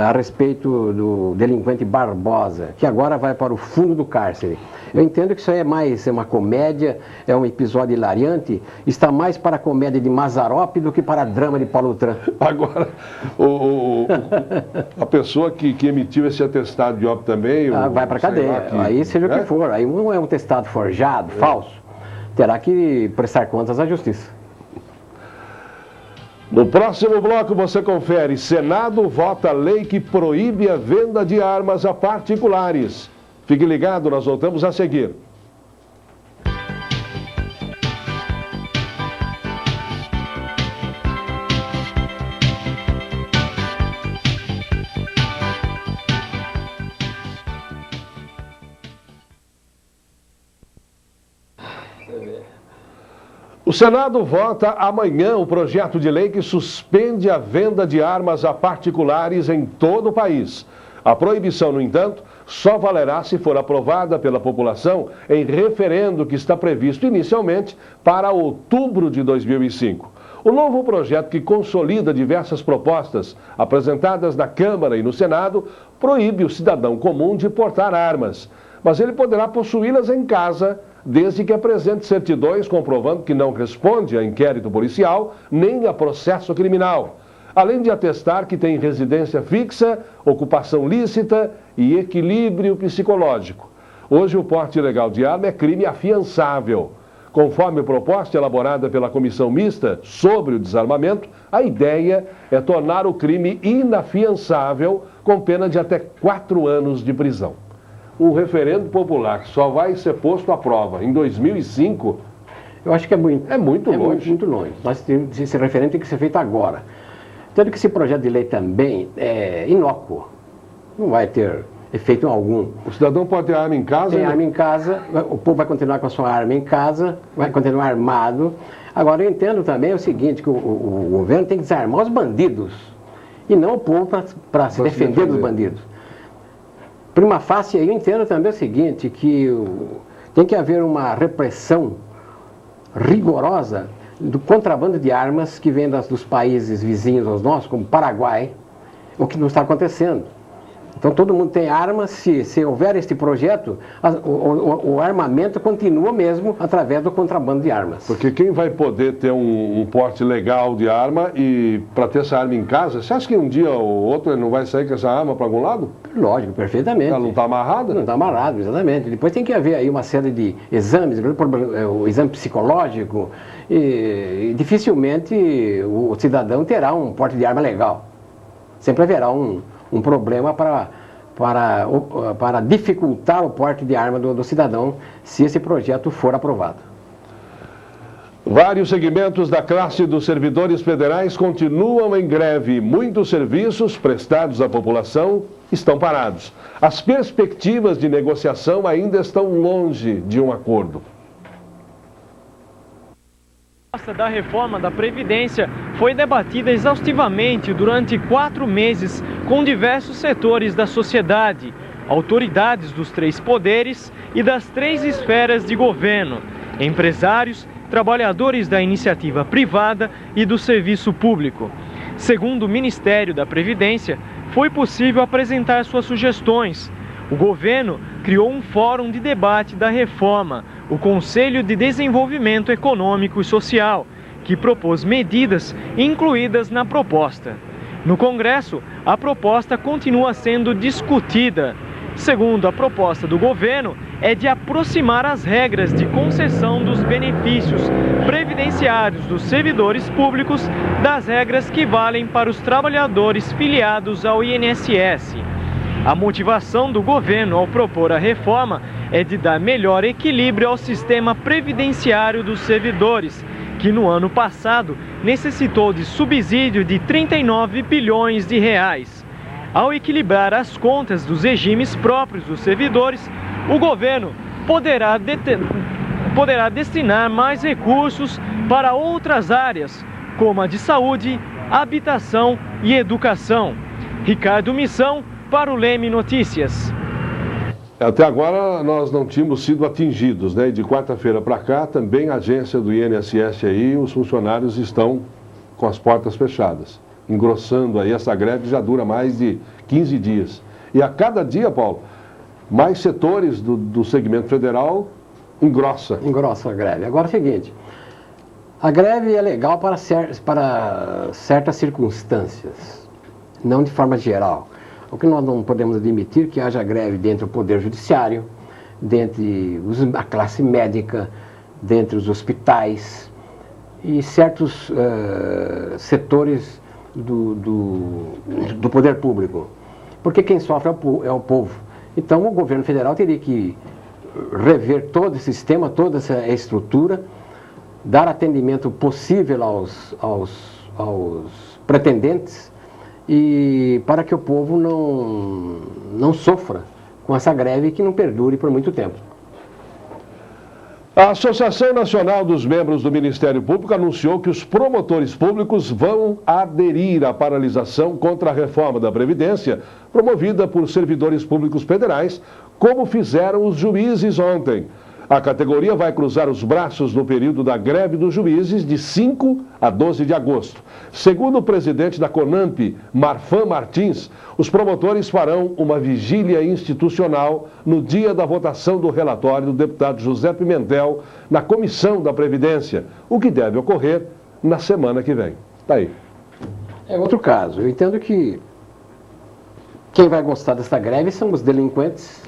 a respeito do delinquente Barbosa, que agora vai para o fundo do cárcere. Eu entendo que isso aí é mais uma comédia, é um episódio hilariante, está mais para a comédia de Mazzaropi do que para a drama de Paulo Tran. Agora, a pessoa que emitiu esse atestado de óbito também... vai para a cadeia, aí seja o que for. Aí não é um atestado forjado, falso, terá que prestar contas à Justiça. No próximo bloco você confere: Senado vota lei que proíbe a venda de armas a particulares. Fique ligado, nós voltamos a seguir. O Senado vota amanhã o projeto de lei que suspende a venda de armas a particulares em todo o país. A proibição, no entanto, só valerá se for aprovada pela população em referendo que está previsto inicialmente para outubro de 2005. O novo projeto, que consolida diversas propostas apresentadas na Câmara e no Senado, proíbe o cidadão comum de portar armas, mas ele poderá possuí-las em casa, desde que apresente certidões comprovando que não responde a inquérito policial nem a processo criminal, além de atestar que tem residência fixa, ocupação lícita e equilíbrio psicológico. Hoje, o porte ilegal de arma é crime afiançável. Conforme proposta elaborada pela Comissão Mista sobre o Desarmamento, a ideia é tornar o crime inafiançável com pena de até 4 anos de prisão. Um referendo popular só vai ser posto à prova em 2005. Eu acho que é muito longe. Muito longe. Mas esse referendo tem que ser feito agora. Tanto que esse projeto de lei também é inócuo. Não vai ter efeito algum. O cidadão pode ter arma em casa? Tem arma em casa, o povo vai continuar com a sua arma em casa, vai continuar armado. Agora, eu entendo também o seguinte, que o governo tem que desarmar os bandidos e não o povo para se defender dos bandidos. Prima facie, eu entendo também o seguinte, que tem que haver uma repressão rigorosa do contrabando de armas que vem dos países vizinhos aos nossos, como Paraguai, o que não está acontecendo. Então todo mundo tem armas, se houver este projeto, o armamento continua mesmo através do contrabando de armas. Porque quem vai poder ter um porte legal de arma e para ter essa arma em casa, você acha que um dia ou outro ele não vai sair com essa arma para algum lado? Lógico, perfeitamente. Ela não está amarrada? Não está amarrada, exatamente. Depois tem que haver aí uma série de exames, o exame psicológico, e dificilmente o cidadão terá um porte de arma legal. Sempre haverá um problema para dificultar o porte de arma do cidadão, se esse projeto for aprovado. Vários segmentos da classe dos servidores federais continuam em greve. Muitos serviços prestados à população estão parados. As perspectivas de negociação ainda estão longe de um acordo. proposta da reforma da Previdência foi debatida exaustivamente durante 4 meses com diversos setores da sociedade, autoridades dos 3 poderes e das 3 esferas de governo, empresários, trabalhadores da iniciativa privada e do serviço público. Segundo o Ministério da Previdência, foi possível apresentar suas sugestões. O governo criou um fórum de debate da reforma, o Conselho de Desenvolvimento Econômico e Social, que propôs medidas incluídas na proposta. No Congresso, a proposta continua sendo discutida. Segundo a proposta do governo, é de aproximar as regras de concessão dos benefícios previdenciários dos servidores públicos das regras que valem para os trabalhadores filiados ao INSS. A motivação do governo ao propor a reforma é de dar melhor equilíbrio ao sistema previdenciário dos servidores, que no ano passado necessitou de subsídio de 39 bilhões de reais. Ao equilibrar as contas dos regimes próprios dos servidores, o governo poderá destinar mais recursos para outras áreas, como a de saúde, habitação e educação. Ricardo Missão, para o Leme Notícias. Até agora nós não tínhamos sido atingidos, né? E de quarta-feira para cá, também a agência do INSS aí, os funcionários estão com as portas fechadas, engrossando aí. Essa greve já dura mais de 15 dias. E a cada dia, Paulo, mais setores do segmento federal engrossa a greve. Agora é o seguinte, a greve é legal para certas circunstâncias, não de forma geral. O que nós não podemos admitir que haja greve dentro do Poder Judiciário, dentre a classe médica, dentre os hospitais e certos setores do poder público. Porque quem sofre é o povo. Então o governo federal teria que rever todo esse sistema, toda essa estrutura, dar atendimento possível aos pretendentes, e para que o povo não sofra com essa greve que não perdure por muito tempo. A Associação Nacional dos Membros do Ministério Público anunciou que os promotores públicos vão aderir à paralisação contra a reforma da Previdência promovida por servidores públicos federais, como fizeram os juízes ontem. A categoria vai cruzar os braços no período da greve dos juízes de 5 a 12 de agosto. Segundo o presidente da CONAMP, Marfan Martins, os promotores farão uma vigília institucional no dia da votação do relatório do deputado José Pimentel na Comissão da Previdência, o que deve ocorrer na semana que vem. Tá aí. É outro caso. Eu entendo que quem vai gostar dessa greve são os delinquentes,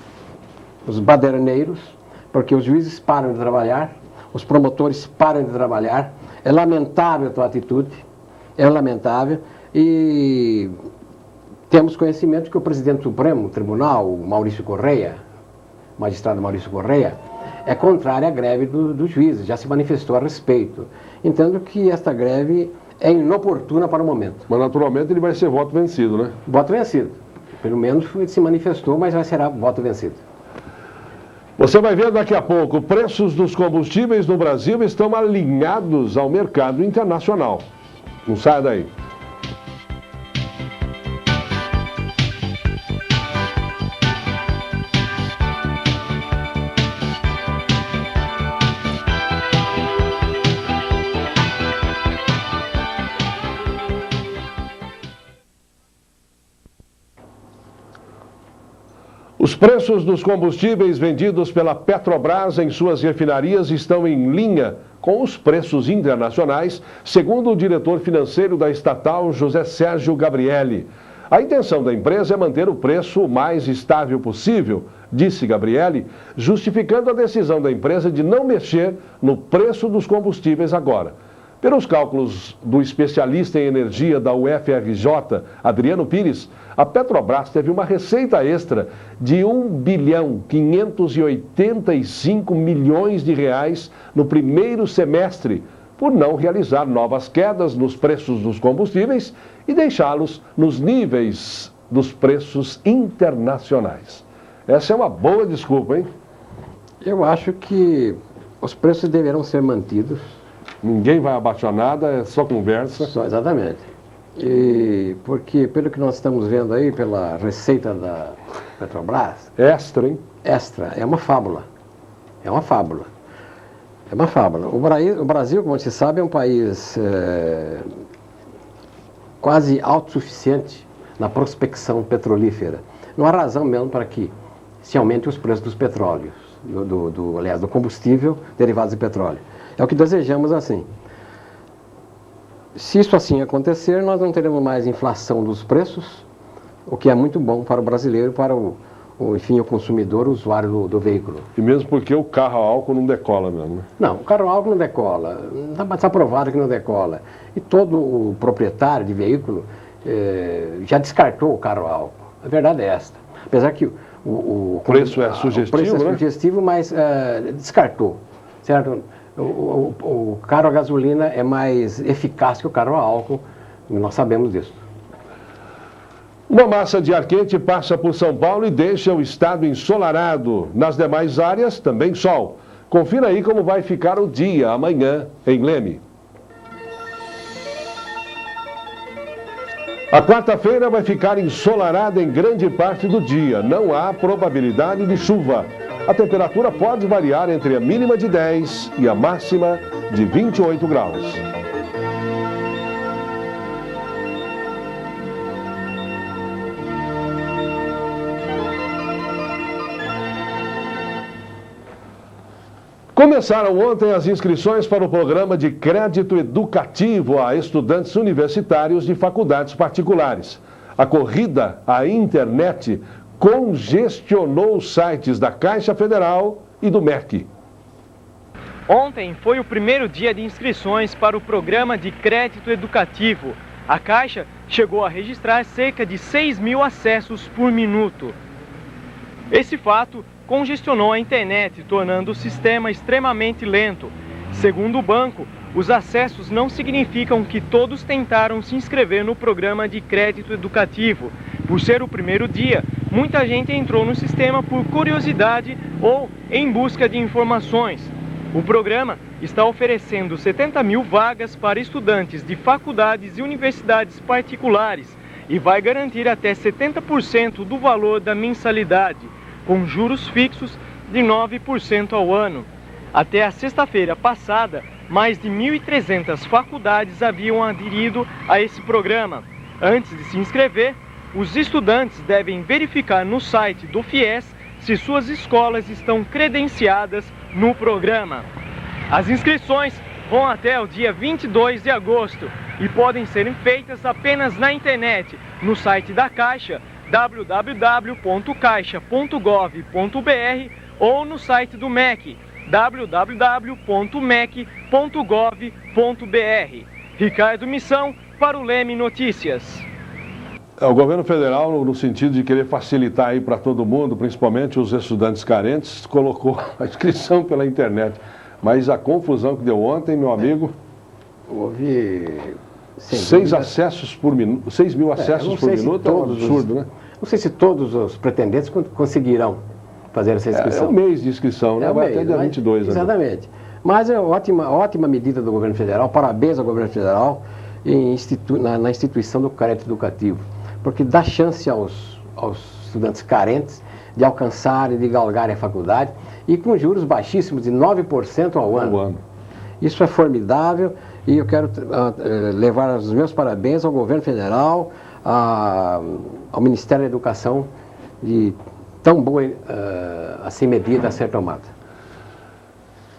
os baderneiros, porque os juízes param de trabalhar, os promotores param de trabalhar. É lamentável a tua atitude, é lamentável, e temos conhecimento que o presidente do Supremo Tribunal, Maurício Correia, magistrado Maurício Correia, é contrário à greve dos juízes, já se manifestou a respeito. Entendo que esta greve é inoportuna para o momento. Mas naturalmente ele vai ser voto vencido, né? Voto vencido. Pelo menos ele se manifestou, mas será voto vencido. Você vai ver daqui a pouco, preços dos combustíveis no Brasil estão alinhados ao mercado internacional. Não saia daí. Os preços dos combustíveis vendidos pela Petrobras em suas refinarias estão em linha com os preços internacionais, segundo o diretor financeiro da estatal, José Sérgio Gabrielli. A intenção da empresa é manter o preço o mais estável possível, disse Gabrielli, justificando a decisão da empresa de não mexer no preço dos combustíveis agora. Pelos cálculos do especialista em energia da UFRJ, Adriano Pires, a Petrobras teve uma receita extra de 1,585 bilhões de reais no primeiro semestre, por não realizar novas quedas nos preços dos combustíveis e deixá-los nos níveis dos preços internacionais. Essa é uma boa desculpa, hein? Eu acho que os preços deverão ser mantidos Ninguém vai abaixar nada, é só conversa. Só, exatamente. E porque, pelo que nós estamos vendo aí, pela receita da Petrobras... Extra, hein? Extra, é uma fábula. É uma fábula. É uma fábula. O Brasil, como você sabe, é um país quase autossuficiente na prospecção petrolífera. Não há razão mesmo para que se aumente os preços dos petróleos, aliás, do combustível derivados de petróleo. É o que desejamos assim. Se isso assim acontecer, nós não teremos mais inflação dos preços, o que é muito bom para o brasileiro, para o consumidor, o usuário do veículo. E mesmo porque o carro a álcool não decola mesmo, né? Não, o carro a álcool não decola. Está provado que não decola. E todo o proprietário de veículo já descartou o carro a álcool. A verdade é esta. Apesar que o preço é sugestivo, o preço é sugestivo, mas descartou, certo? O carro a gasolina é mais eficaz que o carro a álcool, nós sabemos disso. Uma massa de ar quente passa por São Paulo e deixa o estado ensolarado. Nas demais áreas, também sol. Confira aí como vai ficar o dia amanhã em Leme. A quarta-feira vai ficar ensolarada em grande parte do dia. Não há probabilidade de chuva. A temperatura pode variar entre a mínima de 10 e a máxima de 28 graus. Começaram ontem as inscrições para o programa de crédito educativo a estudantes universitários de faculdades particulares. A corrida à internet congestionou os sites da Caixa Federal e do MEC. Ontem foi o primeiro dia de inscrições para o programa de crédito educativo. A Caixa chegou a registrar cerca de 6.000 acessos por minuto. Esse fato congestionou a internet, tornando o sistema extremamente lento. Segundo o banco, os acessos não significam que todos tentaram se inscrever no programa de crédito educativo. Por ser o primeiro dia, muita gente entrou no sistema por curiosidade ou em busca de informações. O programa está oferecendo 70.000 vagas para estudantes de faculdades e universidades particulares e vai garantir até 70% do valor da mensalidade, com juros fixos de 9% ao ano. Até a sexta-feira passada, mais de 1.300 faculdades haviam aderido a esse programa. Antes de se inscrever, os estudantes devem verificar no site do FIES se suas escolas estão credenciadas no programa. As inscrições vão até o dia 22 de agosto e podem ser feitas apenas na internet, no site da Caixa, www.caixa.gov.br, ou no site do MEC, www.mec.gov.br. Ricardo Missão para o Leme Notícias. O governo federal, no sentido de querer facilitar aí para todo mundo, principalmente os estudantes carentes, colocou a inscrição pela internet. Mas a confusão que deu ontem, meu amigo... Houve... 6 acessos por minuto, 6.000 acessos por minuto é um absurdo, né? Não sei se todos os pretendentes conseguirão fazer essa inscrição. É um mês de inscrição, né? Vai até dia 22. Exatamente. Mas é ótima medida do governo federal, parabéns ao governo federal na instituição do crédito educativo, porque dá chance aos estudantes carentes de alcançarem, de galgarem a faculdade, e com juros baixíssimos de 9% ao ano. Isso é formidável e eu quero levar os meus parabéns ao governo federal, ao Ministério da Educação, de tão boa assim medida a ser tomada.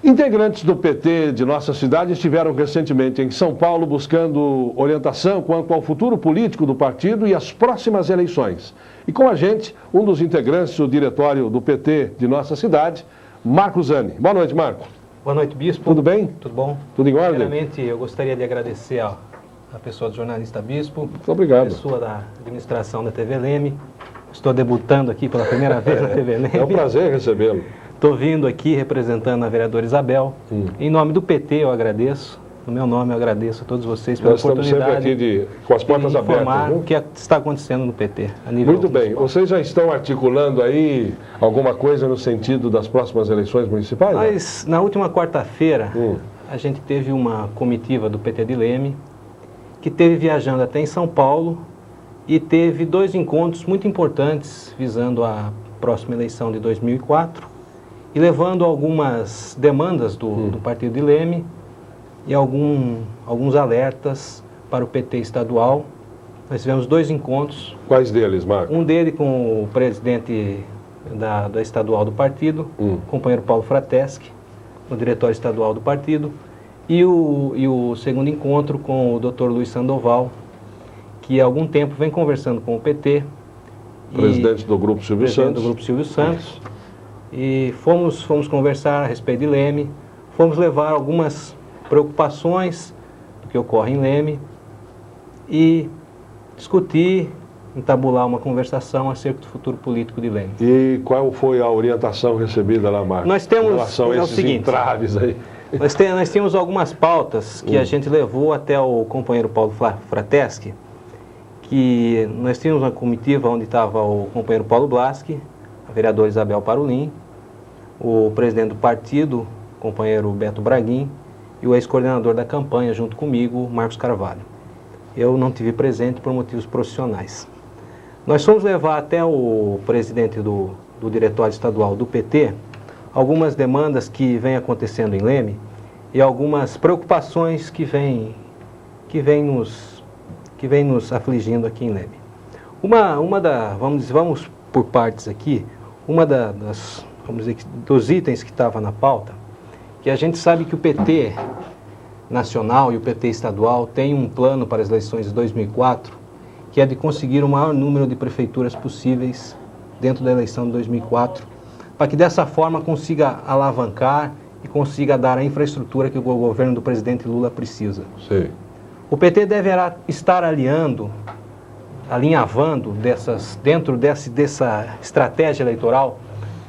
Integrantes do PT de nossa cidade estiveram recentemente em São Paulo buscando orientação quanto ao futuro político do partido e as próximas eleições. E com a gente, um dos integrantes do diretório do PT de nossa cidade, Marco Zani. Boa noite, Marco. Boa noite, Bispo. Tudo bem? Tudo bom. Tudo em ordem? Primeiramente, eu gostaria de agradecer a pessoa do jornalista Bispo. Muito obrigado. A pessoa da administração da TV Leme. Estou debutando aqui pela primeira vez na TV Leme. É um prazer recebê-lo. Estou vindo aqui representando a vereadora Isabel. Em nome do PT, eu agradeço. No meu nome, eu agradeço a todos vocês pela oportunidade. Nós estamos sempre aqui com as portas abertas. Informar o que está acontecendo no PT. A nível Muito bem. Vocês já estão articulando aí alguma coisa no sentido das próximas eleições municipais? Mas, na última quarta-feira, a gente teve uma comitiva do PT de Leme, que esteve viajando até em São Paulo e teve 2 encontros muito importantes visando a próxima eleição de 2004 e levando algumas demandas do partido de Leme e alguns alertas para o PT estadual. Nós tivemos 2 encontros. Quais deles, Marco? Um dele com o presidente da estadual do partido, o companheiro Paulo Frateschi, no diretório estadual do partido, e o segundo encontro com o Dr. Luiz Sandoval, que há algum tempo vem conversando com o PT. Presidente do Grupo Silvio Santos. E fomos conversar a respeito de Leme, fomos levar algumas preocupações do que ocorre em Leme e discutir, entabular uma conversação acerca do futuro político de Leme. E qual foi a orientação recebida lá, Marcos? Nós temos, em relação a esses entraves aí. Nós temos algumas pautas que a gente levou até o companheiro Paulo Frateschi, que nós tínhamos uma comitiva onde estava o companheiro Paulo Blaschi, a vereadora Isabel Parolin, o presidente do partido, o companheiro Beto Braguin, e o ex-coordenador da campanha, junto comigo, Marcos Carvalho. Eu não tive presente por motivos profissionais. Nós fomos levar até o presidente do diretório estadual do PT algumas demandas que vêm acontecendo em Leme e algumas preocupações que vêm nos afligindo aqui em Leme. Vamos por partes aqui. Dos itens que estava na pauta, que a gente sabe que o PT nacional e o PT estadual tem um plano para as eleições de 2004, que é de conseguir o maior número de prefeituras possíveis dentro da eleição de 2004, para que dessa forma consiga alavancar e consiga dar a infraestrutura que o governo do presidente Lula precisa. Sim. O PT deverá estar alinhavando dentro dessa estratégia eleitoral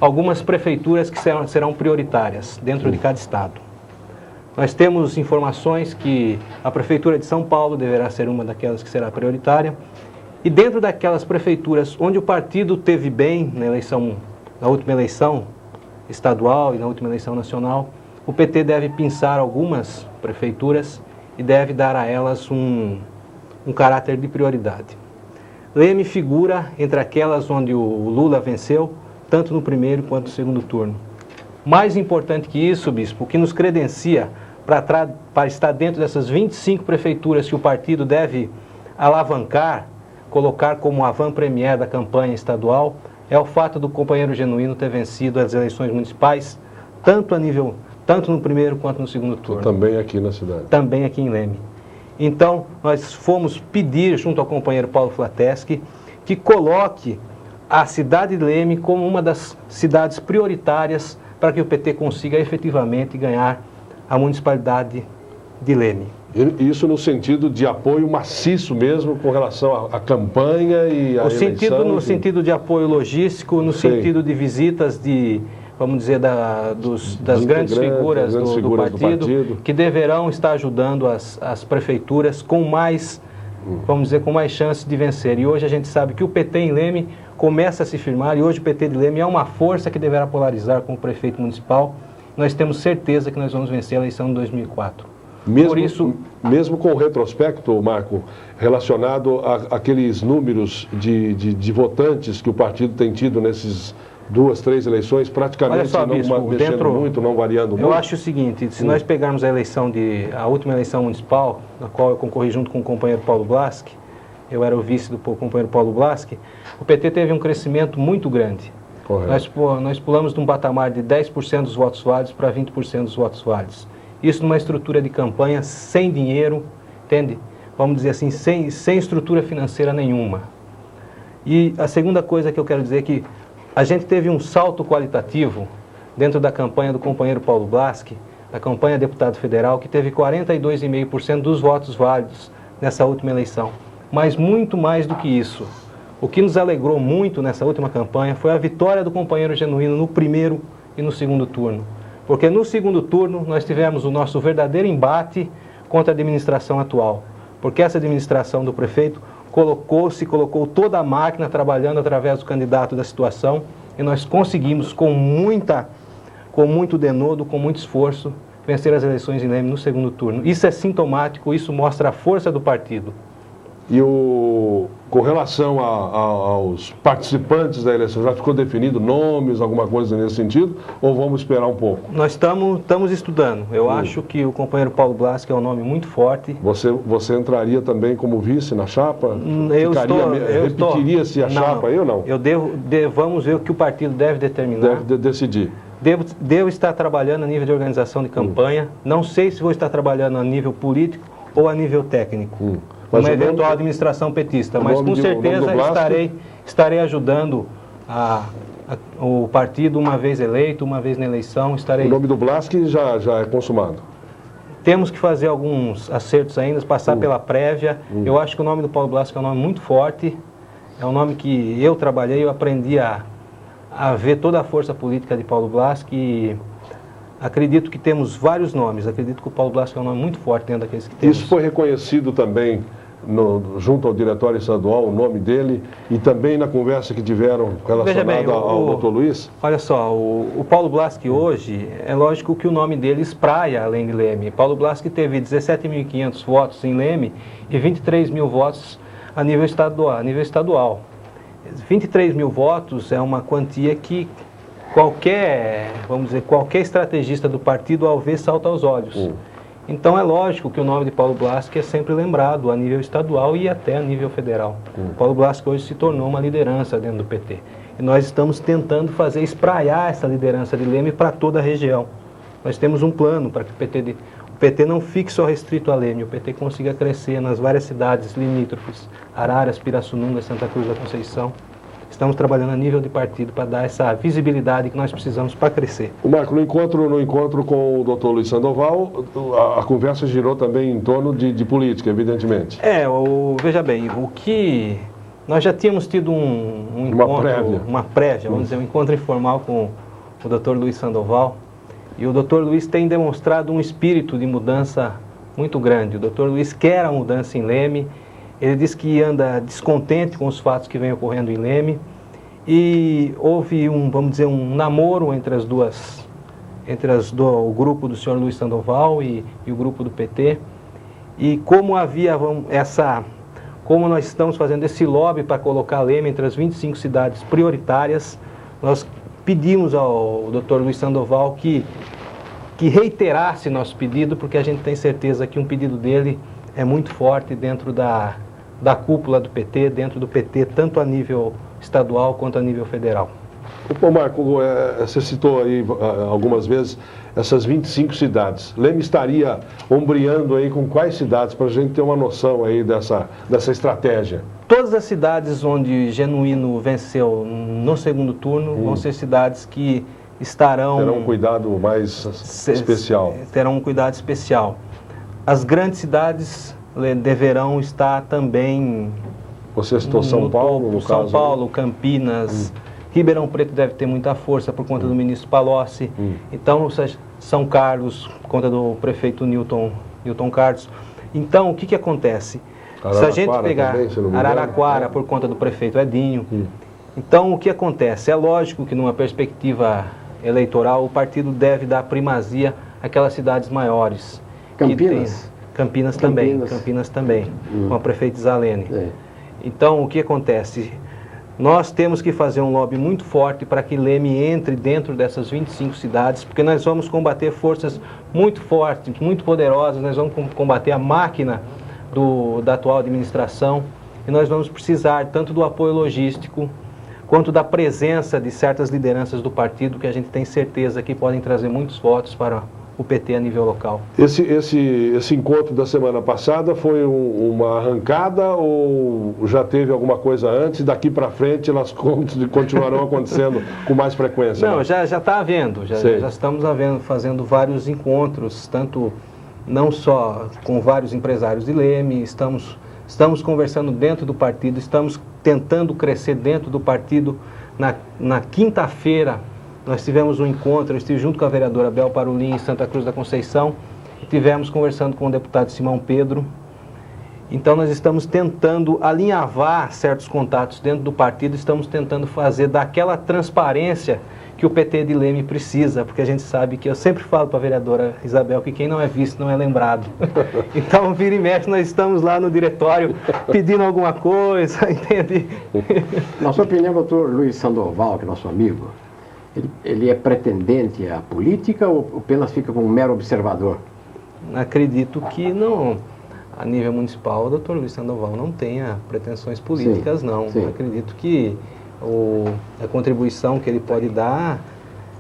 algumas prefeituras que serão prioritárias dentro de cada estado. Nós temos informações que a Prefeitura de São Paulo deverá ser uma daquelas que será prioritária. E dentro daquelas prefeituras onde o partido teve bem na última eleição estadual e na última eleição nacional, o PT deve pensar algumas prefeituras e deve dar a elas um caráter de prioridade. Leme figura entre aquelas onde o Lula venceu, tanto no primeiro quanto no segundo turno. Mais importante que isso, bispo, o que nos credencia para estar dentro dessas 25 prefeituras que o partido deve alavancar, colocar como avant-premier da campanha estadual, é o fato do companheiro Genuíno ter vencido as eleições municipais, tanto no primeiro quanto no segundo turno. Também aqui na cidade. Também aqui em Leme. Então, nós fomos pedir, junto ao companheiro Paulo Frateschi, que coloque a cidade de Leme como uma das cidades prioritárias para que o PT consiga efetivamente ganhar a municipalidade de Leme. Isso no sentido de apoio maciço mesmo com relação à campanha e à eleição? No sentido de apoio logístico, no sentido de visitas das grandes figuras do partido, que deverão estar ajudando as prefeituras com mais, com mais chances de vencer. E hoje a gente sabe que o PT em Leme começa a se firmar e hoje o PT de Leme é uma força que deverá polarizar com o prefeito municipal. Nós temos certeza que nós vamos vencer a eleição de 2004. Mesmo com o retrospecto, Marco, relacionado àqueles números de votantes que o partido tem tido nesses 2, 3 eleições, praticamente só, bispo, não variando muito? Eu acho o seguinte, se nós pegarmos a última eleição municipal, na qual eu concorri junto com o companheiro Paulo Blaschi, eu era o vice do companheiro Paulo Blaschi, o PT teve um crescimento muito grande. Nós pulamos de um patamar de 10% dos votos válidos para 20% dos votos válidos. Isso numa estrutura de campanha sem dinheiro, entende? Vamos dizer assim, sem estrutura financeira nenhuma. E a segunda coisa que eu quero dizer é que a gente teve um salto qualitativo dentro da campanha do companheiro Paulo Blaschi, da campanha deputado federal, que teve 42,5% dos votos válidos nessa última eleição. Mas muito mais do que isso. O que nos alegrou muito nessa última campanha foi a vitória do companheiro Genuíno no primeiro e no segundo turno. Porque no segundo turno nós tivemos o nosso verdadeiro embate contra a administração atual. Porque essa administração do prefeito colocou toda a máquina trabalhando através do candidato da situação e nós conseguimos com muito denodo, com muito esforço, vencer as eleições em Leme no segundo turno. Isso é sintomático, isso mostra a força do partido. E com relação aos participantes da eleição, já ficou definido nomes, alguma coisa nesse sentido? Ou vamos esperar um pouco? Nós estamos estudando. Eu acho que o companheiro Paulo Blasque é um nome muito forte. Você entraria também como vice na chapa? Repetiria-se a chapa aí ou não? Vamos ver o que o partido deve determinar. Deve decidir. Devo estar trabalhando a nível de organização de campanha. Não sei se vou estar trabalhando a nível político ou a nível técnico. Uma eventual administração petista, mas com certeza estarei ajudando o partido uma vez eleito, uma vez na eleição. O nome do Blasque já é consumado? Temos que fazer alguns acertos ainda, passar pela prévia. Eu acho que o nome do Paulo Blasque é um nome muito forte, é um nome que eu trabalhei, eu aprendi a ver toda a força política de Paulo Blasque e acredito que temos vários nomes, acredito que o Paulo Blasque é um nome muito forte dentro daqueles que temos. Isso foi reconhecido também junto ao diretório estadual, o nome dele, e também na conversa que tiveram relacionada ao doutor Luiz? Olha só, o Paulo Blasque hoje, é lógico que o nome dele espraia além de Leme. Paulo Blasque teve 17.500 votos em Leme e 23 mil votos a nível estadual. 23 mil votos é uma quantia que qualquer estrategista do partido ao ver salta aos olhos. Então é lógico que o nome de Paulo Blasque é sempre lembrado a nível estadual e até a nível federal. Paulo Blasque hoje se tornou uma liderança dentro do PT. E nós estamos tentando fazer espraiar essa liderança de Leme para toda a região. Nós temos um plano para que o PT não fique só restrito a Leme, o PT consiga crescer nas várias cidades limítrofes, Araras, Pirassununga, Santa Cruz da Conceição. Estamos trabalhando a nível de partido para dar essa visibilidade que nós precisamos para crescer. O Marco, no encontro com o doutor Luiz Sandoval, a conversa girou também em torno de política, evidentemente. Veja bem, nós já tínhamos tido um encontro, uma prévia, vamos dizer, um encontro informal com o doutor Luiz Sandoval, e o doutor Luiz tem demonstrado um espírito de mudança muito grande. O doutor Luiz quer a mudança em Leme. Ele diz que anda descontente com os fatos que vêm ocorrendo em Leme e houve um namoro entre o grupo do senhor Luiz Sandoval e o grupo do PT. E como nós estamos fazendo esse lobby para colocar Leme entre as 25 cidades prioritárias, nós pedimos ao Dr. Luiz Sandoval que reiterasse nosso pedido, porque a gente tem certeza que um pedido dele é muito forte dentro da cúpula do PT, dentro do PT, tanto a nível estadual quanto a nível federal. Ô Marco, você citou aí algumas vezes essas 25 cidades. Leme estaria ombreando aí com quais cidades, para a gente ter uma noção aí dessa estratégia? Todas as cidades onde Genuíno venceu no segundo turno vão ser cidades que terão um cuidado mais especial. Terão um cuidado especial. As grandes cidades deverão estar também... Você citou São Paulo, no caso? São Paulo, Campinas, Ribeirão Preto deve ter muita força por conta do ministro Palocci. Então, São Carlos, por conta do prefeito Newton Carlos. Então, o que acontece? Se a gente pegar também, Araraquara, por conta do prefeito Edinho. Então, o que acontece? É lógico que numa perspectiva eleitoral, o partido deve dar primazia àquelas cidades maiores. Campinas também, com a prefeita Isalene. Então, o que acontece? Nós temos que fazer um lobby muito forte para que Leme entre dentro dessas 25 cidades, porque nós vamos combater forças muito fortes, muito poderosas, nós vamos combater a máquina da atual administração, e nós vamos precisar tanto do apoio logístico, quanto da presença de certas lideranças do partido, que a gente tem certeza que podem trazer muitos votos para o PT a nível local. Esse encontro da semana passada foi uma arrancada ou já teve alguma coisa antes? Daqui para frente elas continuarão acontecendo com mais frequência? Não, já está havendo, já estamos fazendo vários encontros, não só com vários empresários de Leme, estamos conversando dentro do partido, estamos tentando crescer dentro do partido. Na quinta-feira, nós tivemos um encontro, eu estive junto com a vereadora Bel Parolin em Santa Cruz da Conceição, e tivemos conversando com o deputado Simão Pedro. Então nós estamos tentando alinhavar certos contatos dentro do partido, estamos tentando fazer daquela transparência que o PT de Leme precisa, porque a gente sabe que eu sempre falo para a vereadora Isabel que quem não é visto não é lembrado. Então, vira e mexe, nós estamos lá no diretório pedindo alguma coisa, entende? Na sua opinião, doutor Luiz Sandoval, que é nosso amigo, ele é pretendente à política ou apenas fica como um mero observador? Acredito que não. A nível municipal, o doutor Luiz Sandoval não tenha pretensões políticas, sim, não. Sim. Acredito que a contribuição que ele pode dar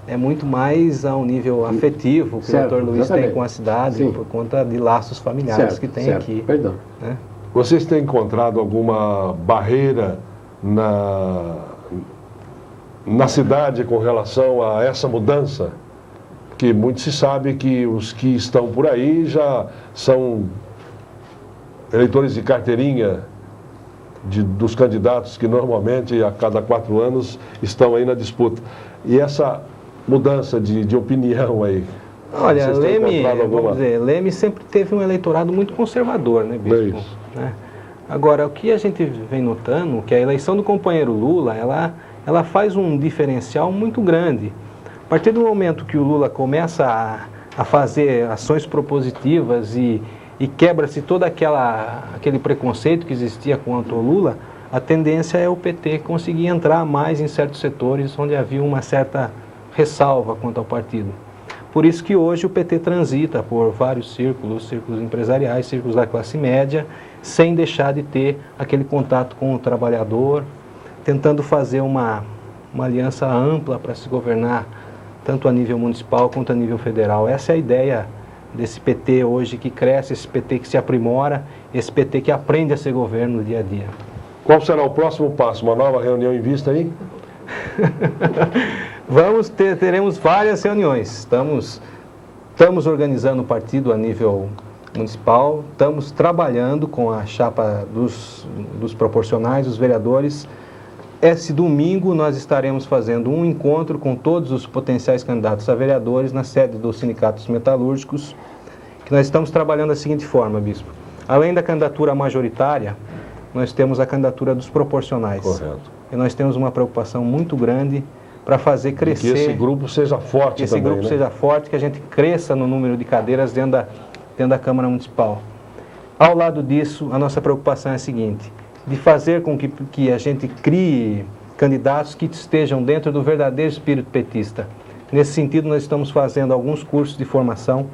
é muito mais ao nível afetivo que certo, o doutor Luiz tem com a cidade, sim, por conta de laços familiares certo, que tem certo. Aqui. Perdão. Né? Vocês têm encontrado alguma barreira na cidade com relação a essa mudança? Porque muito se sabe que os que estão por aí já são eleitores de carteirinha dos candidatos que normalmente a cada 4 anos estão aí na disputa. E essa mudança de opinião aí? Olha, Leme sempre teve um eleitorado muito conservador, né, Bispo? Né? Agora, o que a gente vem notando, que a eleição do companheiro Lula, ela faz um diferencial muito grande. A partir do momento que o Lula começa a fazer ações propositivas e quebra-se todo aquele preconceito que existia contra o Lula, a tendência é o PT conseguir entrar mais em certos setores onde havia uma certa ressalva quanto ao partido. Por isso que hoje o PT transita por vários círculos empresariais, círculos da classe média, sem deixar de ter aquele contato com o trabalhador, tentando fazer uma aliança ampla para se governar, tanto a nível municipal quanto a nível federal. Essa é a ideia desse PT hoje que cresce, esse PT que se aprimora, esse PT que aprende a ser governo no dia a dia. Qual será o próximo passo? Uma nova reunião em vista aí? Teremos várias reuniões. Estamos organizando o partido a nível municipal, estamos trabalhando com a chapa dos proporcionais, dos vereadores. Esse domingo nós estaremos fazendo um encontro com todos os potenciais candidatos a vereadores na sede dos sindicatos metalúrgicos, que nós estamos trabalhando da seguinte forma, Bispo. Além da candidatura majoritária, nós temos a candidatura dos proporcionais. Correto. E nós temos uma preocupação muito grande para fazer crescer... Que esse grupo seja forte que esse também, grupo seja forte, que a gente cresça no número de cadeiras dentro da Câmara Municipal. Ao lado disso, a nossa preocupação é a seguinte: de fazer com que a gente crie candidatos que estejam dentro do verdadeiro espírito petista. Nesse sentido, nós estamos fazendo alguns cursos de formação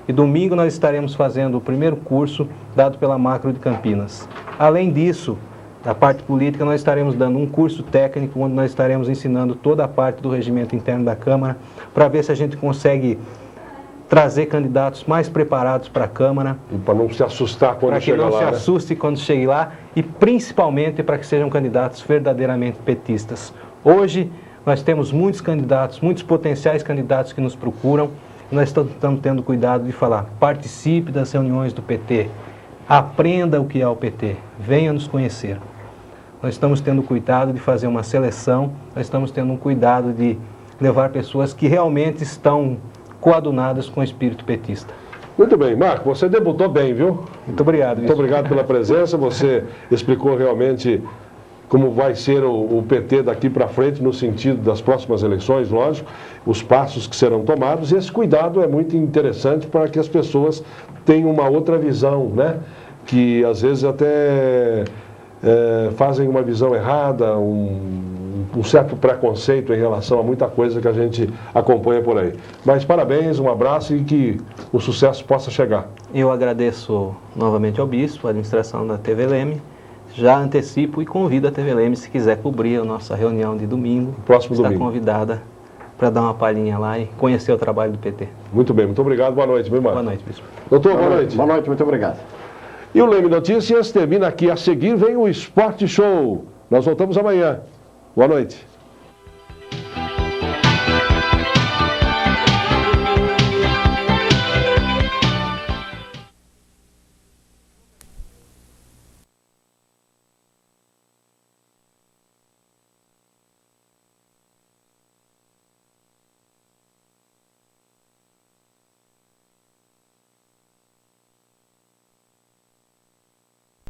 e domingo nós estaremos fazendo o primeiro curso dado pela Macro de Campinas. Além disso, da parte política, nós estaremos dando um curso técnico onde nós estaremos ensinando toda a parte do regimento interno da Câmara para ver se a gente consegue trazer candidatos mais preparados para a Câmara. E para não se assustar quando chegar lá. Para que não se assuste quando chegue lá e principalmente para que sejam candidatos verdadeiramente petistas. Hoje nós temos muitos candidatos, muitos potenciais candidatos que nos procuram e nós estamos tendo cuidado de falar: participe das reuniões do PT, aprenda o que é o PT, venha nos conhecer. Nós estamos tendo cuidado de fazer uma seleção, nós estamos tendo um cuidado de levar pessoas que realmente estão coadunadas com o espírito petista. Muito bem, Marco, você debutou bem, viu? Muito obrigado. Muito obrigado pela presença, você explicou realmente como vai ser o PT daqui para frente, no sentido das próximas eleições, lógico, os passos que serão tomados, e esse cuidado é muito interessante para que as pessoas tenham uma outra visão, né? Que às vezes até fazem uma visão errada, um certo preconceito em relação a muita coisa que a gente acompanha por aí. Mas parabéns, um abraço e que o sucesso possa chegar. Eu agradeço novamente ao Bispo, a administração da TV Leme. Já antecipo e convido a TV Leme, se quiser cobrir a nossa reunião de domingo. Próximo domingo. Está convidada para dar uma palhinha lá e conhecer o trabalho do PT. Muito bem, muito obrigado. Boa noite, meu irmão. Boa noite, Bispo. Doutor, boa noite. Boa noite, muito obrigado. E o Leme Notícias termina aqui. A seguir vem o Esporte Show. Nós voltamos amanhã. Boa noite.